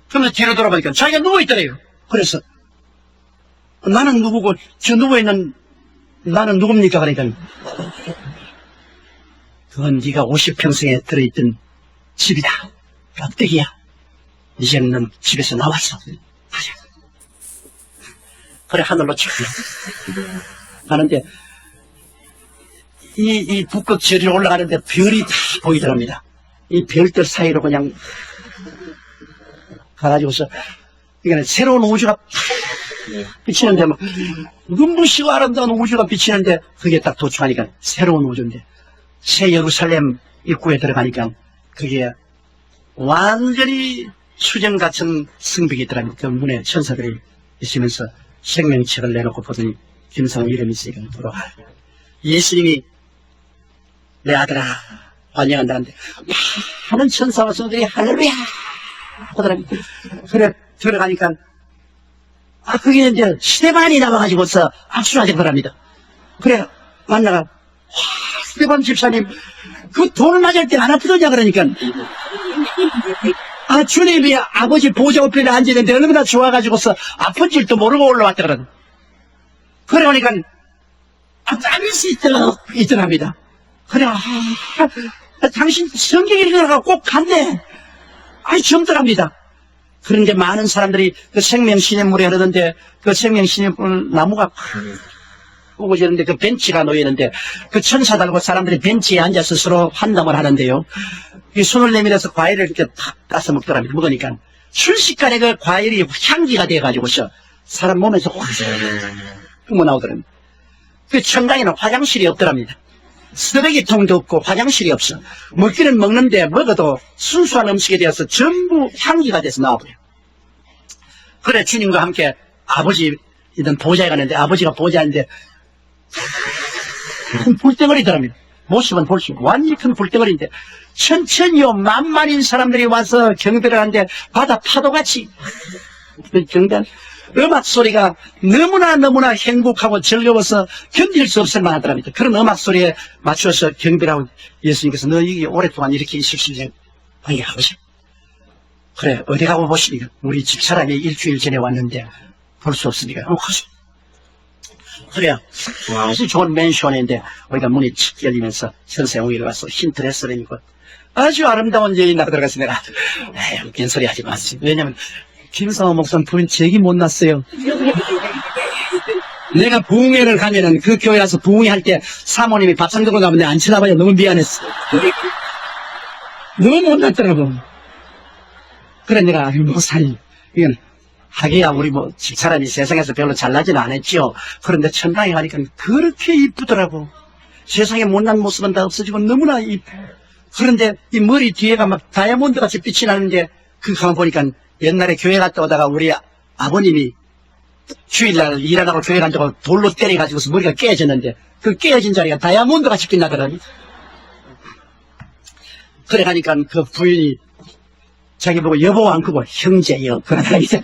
S1: 그러면서 뒤로 돌아보니까 자기가 누워있더래요. 그래서 나는 누구고 저 누워있는 나는 누굽니까? 그러니까 그건 네가 50평생에 들어있던 집이다. 껍데기야. 이제는 넌 집에서 나왔어. 가자. 그래 하늘로 쭉 가는데 이 북극 저리로 올라가는데 별이 다 보이더랍니다. 이 별들 사이로 그냥 가가지고서 이게 새로운 우주가 비치는데 막 눈부시고 아름다운 우주가 비치는데 그게 딱 도착하니까 새로운 우주인데 새 예루살렘 입구에 들어가니까 그게 완전히 수정 같은 성벽이 있더라고요. 그 문에 천사들이 있으면서 생명책을 내놓고 보더니 김상우 이름이 있으니까 들어가. 예수님이 내 아들아 환영한다는데 많은 천사와 성들이 할렐루야 하더라고요. 그래 들어가니까 그게 이제 스테반이 나와가지고서 악수를 하더랍니다. 그래 만나가 스테반 집사님 그 돈을 맞을 때 안 아프더냐 그러니까 주님이 아버지 보좌 우편에 앉았는데 얼마나 좋아가지고서 아픈 줄도 모르고 올라왔다 그러는. 그러니까 땀이 있더랍니다. 그래 당신 성경 읽으라고 꼭 갔네. 젊더랍니다. 그런데 많은 사람들이 그 생명시냇물에 흐르는데 그 생명시냇물 나무가 우거지는데 그 벤치가 놓여있는데 그 천사 달고 사람들이 벤치에 앉아서 서로 환담을 하는데요. 이 손을 내밀어서 과일을 이렇게 탁 따서 먹더랍니다. 먹으니까 순식간에 그 과일이 향기가 돼가지고서 사람 몸에서 확 뿜어 나오더랍니다. 그 천당에는 화장실이 없더랍니다. 쓰레기통도 없고 화장실이 없어. 먹기는 먹는데 먹어도 순수한 음식에 대해서 전부 향기가 돼서 나와버려요. 그래 주님과 함께 아버지이던 보좌에 가는데 아버지가 보좌인데 큰 불덩어리더랍니다. 모습은 볼수록 완전히 큰 불덩어리인데 천천히요 만만인 사람들이 와서 경배를 하는데 바다 파도같이 경배한 음악 소리가 너무나 행복하고 즐거워서 견딜 수 없을 만하더랍니다. 그런 음악 소리에 맞춰서 경배를 하고 예수님께서 너 여기 오랫동안 이렇게 있을 수 있냐? 아니 아버지 그래 어디 가고 보시니까 우리 집사람이 일주일 전에 왔는데 볼 수 없으니까 가서 그래 아주 좋은 맨션인데 우리가 문이 칙 열리면서 선생님이 와서 흰 드레스를 입고 아주 아름다운 여인이 나가 들어가서 내가 웃긴 소리 하지 마세요. 왜냐면 김상호 목사는 부인 제기 못 났어요. 내가 부흥회를 가면은 그 교회 가서 부흥회 할 때 사모님이 밥상 들고 나면 내가 안 쳐다봐요. 너무 미안했어. 너무 못 났더라고. 그래 내가 목사님 이건 하기야 우리 뭐 집사람이 세상에서 별로 잘나지는 않았지요. 그런데 천당에 가니까 그렇게 이쁘더라고. 세상에 못난 모습은 다 없어지고 너무나 이뻐. 그런데 이 머리 뒤에가 막 다이아몬드 같이 빛이 나는데 그 가만 보니까 옛날에 교회 갔다 오다가 우리 아버님이 주일날 일하다가 교회 간다고 돌로 때려가지고서 머리가 깨졌는데 그 깨진 자리가 다이아몬드 같이 빛나더라니. 그래 가니까 그 부인이 자기 보고 여보 안 크고 형제여 그러다 이제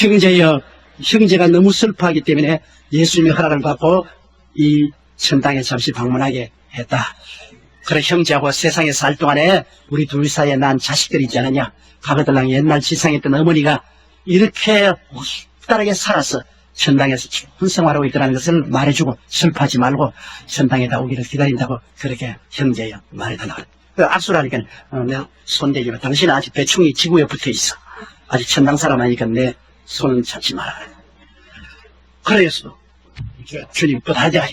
S1: 형제여 형제가 너무 슬퍼하기 때문에 예수님의 허락을 받고 이 천당에 잠시 방문하게 했다. 그래 형제하고 세상에 살 동안에 우리 둘 사이에 난 자식들이 있지 않느냐. 가거들랑 옛날 지상했던 어머니가 이렇게 따르게 살아서 천당에서 좋은 생활하고 있다는 것을 말해주고 슬퍼하지 말고 천당에 오기를 기다린다고 그렇게 형제여 말해달라고. 악수를 하니까 내가 손대기로 당신은 아직 배충이 지구에 붙어있어. 아직 천당 사람 아니니까 내 손은 잡지 마라. 그래서 주님 부탁드려요.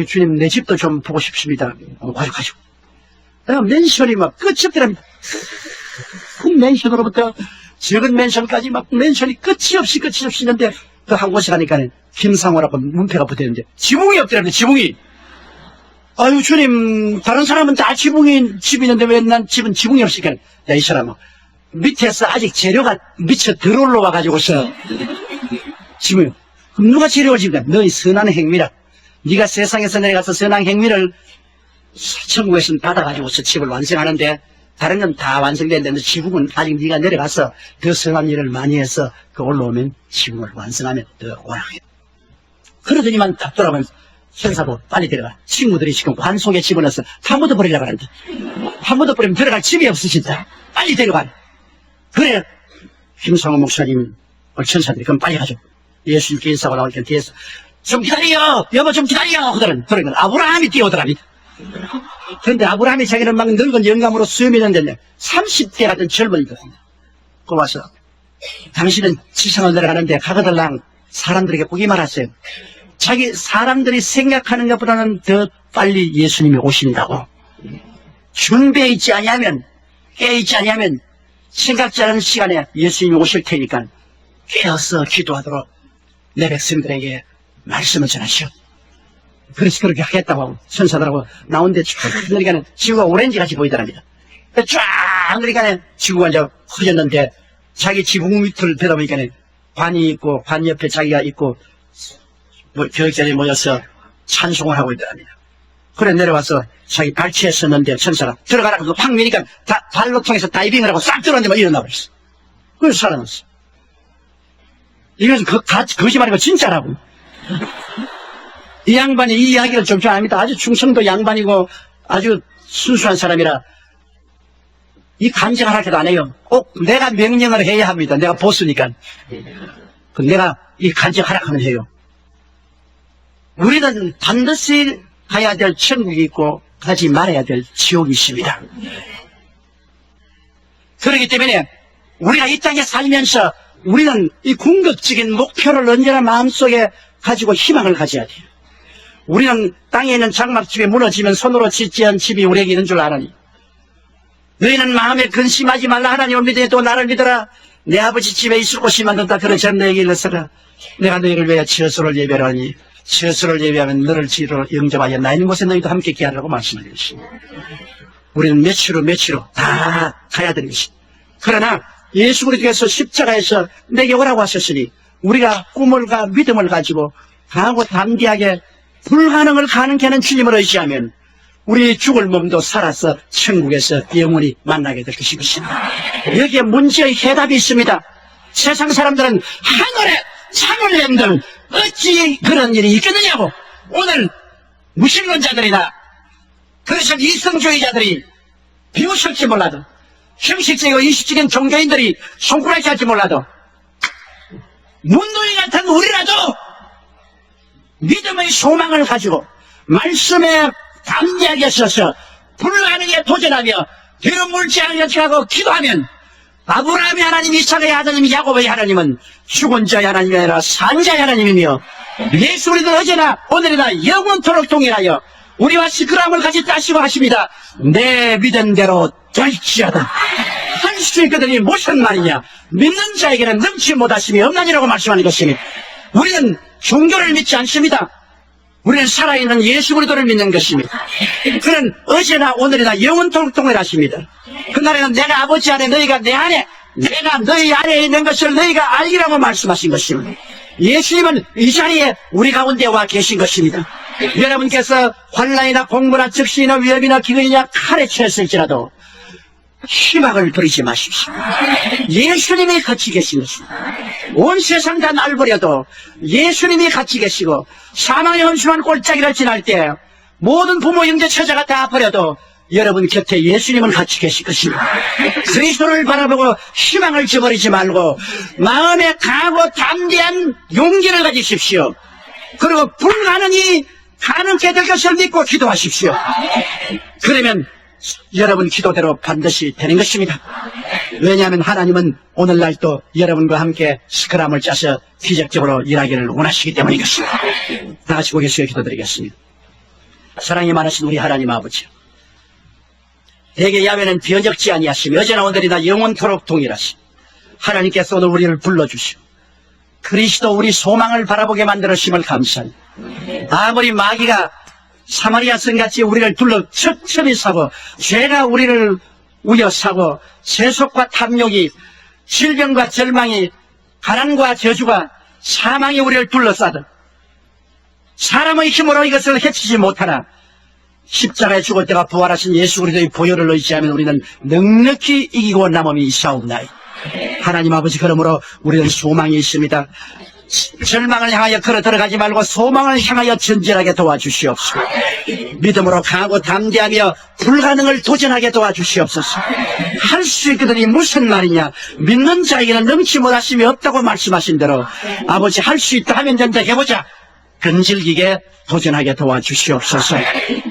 S1: 주님 내 집도 좀 보고 싶습니다. 가지고 내가 맨션이 막 끝이 없더랍니다. 큰 맨션으로부터 적은 맨션까지 막 맨션이 끝이 없이 있는데 그 한 곳에 가니까 김상호라고 문패가 붙어있는데 지붕이 없더랍니다. 지붕이. 아유 주님 다른 사람은 다 지붕이 집이 있는데 왜 난 집은 지붕이 없으니까 야 이 사람아 밑에서 아직 재료가 미처 덜 올라와 가지고서 지붕이. 그럼 누가 재료를 집니까? 너희 선한 행위라. 네가 세상에서 내려가서 선한 행위를 천국에서 받아가지고서 집을 완성하는데 다른 건 다 완성됐는데 지붕은 아직 네가 내려가서 더 선한 일을 많이 해서 그 올라오면 지붕을 완성하면 더 오락해. 그러더니만 딱 돌아보면서 천사도 빨리 데려가. 친구들이 지금 관 속에 집어넣어서 다 묻어버리려고 하는데 다 묻어버리면 들어갈 집이 없으신다. 빨리 데려가. 그래 김상호 목사님 천사들이 그럼 빨리 가죠. 예수님께 인사하고 나올 때 뒤에서 좀 기다려 여보 좀 기다려 하더라는 아브라함이 뛰어오더랍니다. 그런데 아브라함이 자기는 막 늙은 영감으로 수염이 있는데 30대 같은 젊은이거든요. 그 와서 당신은 지상을 내려가는데 가거들랑 사람들에게 보기 말았어요. 자기 사람들이 생각하는 것보다는 더 빨리 예수님이 오신다고. 준비해 있지 아니하면 깨 있지 아니하면 생각지 않은 시간에 예수님이 오실 테니까 깨어서 기도하도록 내 백성들에게 말씀을 전하시오. 그래서 그렇게 하겠다고 하고 천사들하고 나온데 쭉 그러니까 지구가 오렌지같이 보이더랍니다. 쫙 그러니까 지구가 이제 커졌는데 자기 지붕 밑을 들어보니까 관이 있고 관 옆에 자기가 있고 뭐 교육자들이 모여서 찬송을 하고 있더랍니다. 그래 내려와서 자기 발치에 섰는데 천사가 들어가라고 확 미니까 발로 통해서 다이빙을 하고 싹 들어왔는데 막 일어나 버렸어. 그래서 살아났어. 이것은 거짓말이고 진짜라고. 이 양반이 이 이야기를 좀 압니다. 아주 충성도 양반이고 아주 순수한 사람이라 이 간증을 하기도 안 해요. 꼭 내가 명령을 해야 합니다. 내가 보스니까. 내가 이 간증하라 하면 해요. 우리는 반드시 가야 될 천국이 있고 가지 말아야 될 지옥이 있습니다. 그렇기 때문에 우리가 이 땅에 살면서 우리는 이 궁극적인 목표를 언제나 마음속에 가지고 희망을 가져야 돼요. 우리는 땅에 있는 장막집이 무너지면 손으로 짓지 않은 집이 우리에게 있는 줄 아느니 너희는 마음에 근심하지 말라. 하나님을 믿으니 또 나를 믿어라. 내 아버지 집에 있을 곳이 만든다. 그런 점 너에게 일러서라. 내가 너희를 위해 처소를 예배하니 처소를 예배하면 너를 지로 영접하여 나 있는 곳에 너희도 함께 기하라고 말씀을 주십니다. 우리는 며칠로 다 가야 되는 것입니다. 그러나 예수 그리스도께서 십자가에서 내게 오라고 하셨으니 우리가 꿈을과 믿음을 가지고 강하고 담대하게 불가능을 가능케 하는 주님을 의지하면 우리 죽을 몸도 살아서 천국에서 영원히 만나게 될 것입니다. 여기에 문제의 해답이 있습니다. 세상 사람들은 하늘에 창을 낸들 어찌 그런 일이 있겠느냐고. 오늘 무신론자들이나 그래서 이성주의자들이 비웃을지 몰라도 형식적이고 이식적인 종교인들이 손가락질 할지 몰라도 문둥이 같은 우리라도 믿음의 소망을 가지고 말씀에 담대하게 서서 불가능에 도전하며 뒤로 물지 않으려고 기도하면 아브라함의 하나님, 이삭의 하나님, 야곱의 하나님은 죽은 자의 하나님이 아니라 산 자의 하나님이며 예수 그리스도 어제나 오늘이나 영원토록 동일하여 우리와 시크함을 같이 따시고 하십니다. 내 믿은 대로 될지어다. 할 수 있거든이 무슨 말이냐. 믿는 자에게는 능치 못하심이 없나니라고 말씀하는 것입니다. 우리는 종교를 믿지 않습니다. 우리는 살아있는 예수 그리스도를 믿는 것입니다. 그는 어제나 오늘이나 영원토록 동일하십니다. 그날에는 내가 아버지 안에 너희가 내 안에 내가 너희 안에 있는 것을 너희가 알기라고 말씀하신 것입니다. 예수님은 이 자리에 우리 가운데 와 계신 것입니다. 여러분께서 환난이나 공부나 적신이나 위협이나 기근이나 칼에 채였을지라도 희망을 버리지 마십시오. 예수님이 같이 계신 것입니다. 온 세상 다 날 버려도 예수님이 같이 계시고 사망의 험심한 골짜기를 지날 때 모든 부모 형제 처자가 다 버려도 여러분 곁에 예수님은 같이 계실 것입니다. 그리스도를 바라보고 희망을 저버리지 말고 마음에 강하고 담대한 용기를 가지십시오. 그리고 불가능이 가능케 될 것을 믿고 기도하십시오. 그러면 여러분 기도대로 반드시 되는 것입니다. 왜냐하면 하나님은 오늘날 또 여러분과 함께 스크럼을 짜서 기적적으로 일하기를 원하시기 때문인 것입니다. 다 같이 고개 숙여 기도드리겠습니다. 사랑이 많으신 우리 하나님 아버지, 대개 야훼는 변적지 아니하시며 어제나 오늘이나 영원토록 동일하시. 하나님께서 오늘 우리를 불러주시오. 그리스도 우리 소망을 바라보게 만들으심을 감사합니다. 아무리 마귀가 사마리아 성같이 우리를 둘러 첩첩이 사고 죄가 우리를 우여사고 세속과 탐욕이 질병과 절망이 가난과 저주가 사망이 우리를 둘러싸듯 사람의 힘으로 이것을 해치지 못하나 십자가에 죽을 때가 부활하신 예수 그리스도의 보혈을 의지하면 우리는 넉넉히 이기고 남음이 있사옵나이다. 하나님 아버지, 그러므로 우리는 소망이 있습니다. 절망을 향하여 걸어 들어가지 말고 소망을 향하여 전진하게 도와주시옵소서. 믿음으로 강하고 담대하며 불가능을 도전하게 도와주시옵소서. 할 수 있거든이 무슨 말이냐. 믿는 자에게는 능치 못하심이 없다고 말씀하신 대로 아버지, 할 수 있다 하면 된다 해보자. 근질기게 도전하게 도와주시옵소서.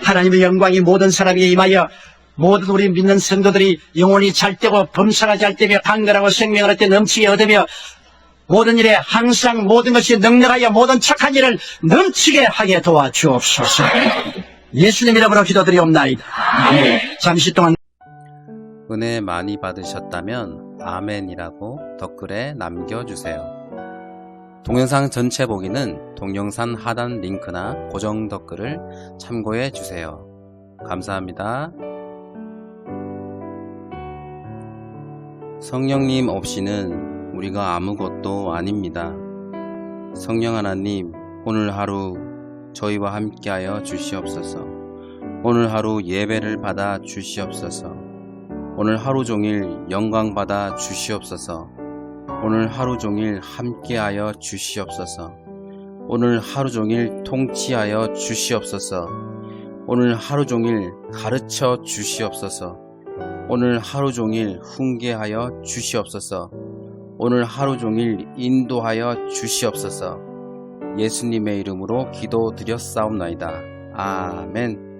S1: 하나님의 영광이 모든 사람에게 임하여 모든 우리 믿는 성도들이 영혼이 잘되고 범사가 잘되며 강건하고 생명을 얻게 넘치게 얻으며 모든 일에 항상 모든 것이 넉넉하여 모든 착한 일을 넘치게 하게 도와주옵소서. 예수님 이름으로 기도드리옵나이다. 잠시 동안
S2: 은혜 많이 받으셨다면 아멘이라고 댓글에 남겨주세요. 동영상 전체 보기는 동영상 하단 링크나 고정 댓글을 참고해 주세요. 감사합니다. 성령님 없이는 우리가 아무것도 아닙니다. 성령 하나님, 오늘 하루 저희와 함께하여 주시옵소서. 오늘 하루 예배를 받아 주시옵소서. 오늘 하루 종일 영광 받아 주시옵소서. 오늘 하루 종일 함께하여 주시옵소서. 오늘 하루 종일 통치하여 주시옵소서. 오늘 하루 종일 가르쳐 주시옵소서. 오늘 하루 종일 훈계하여 주시옵소서. 오늘 하루 종일 인도하여 주시옵소서. 예수님의 이름으로 기도드렸사옵나이다. 아멘.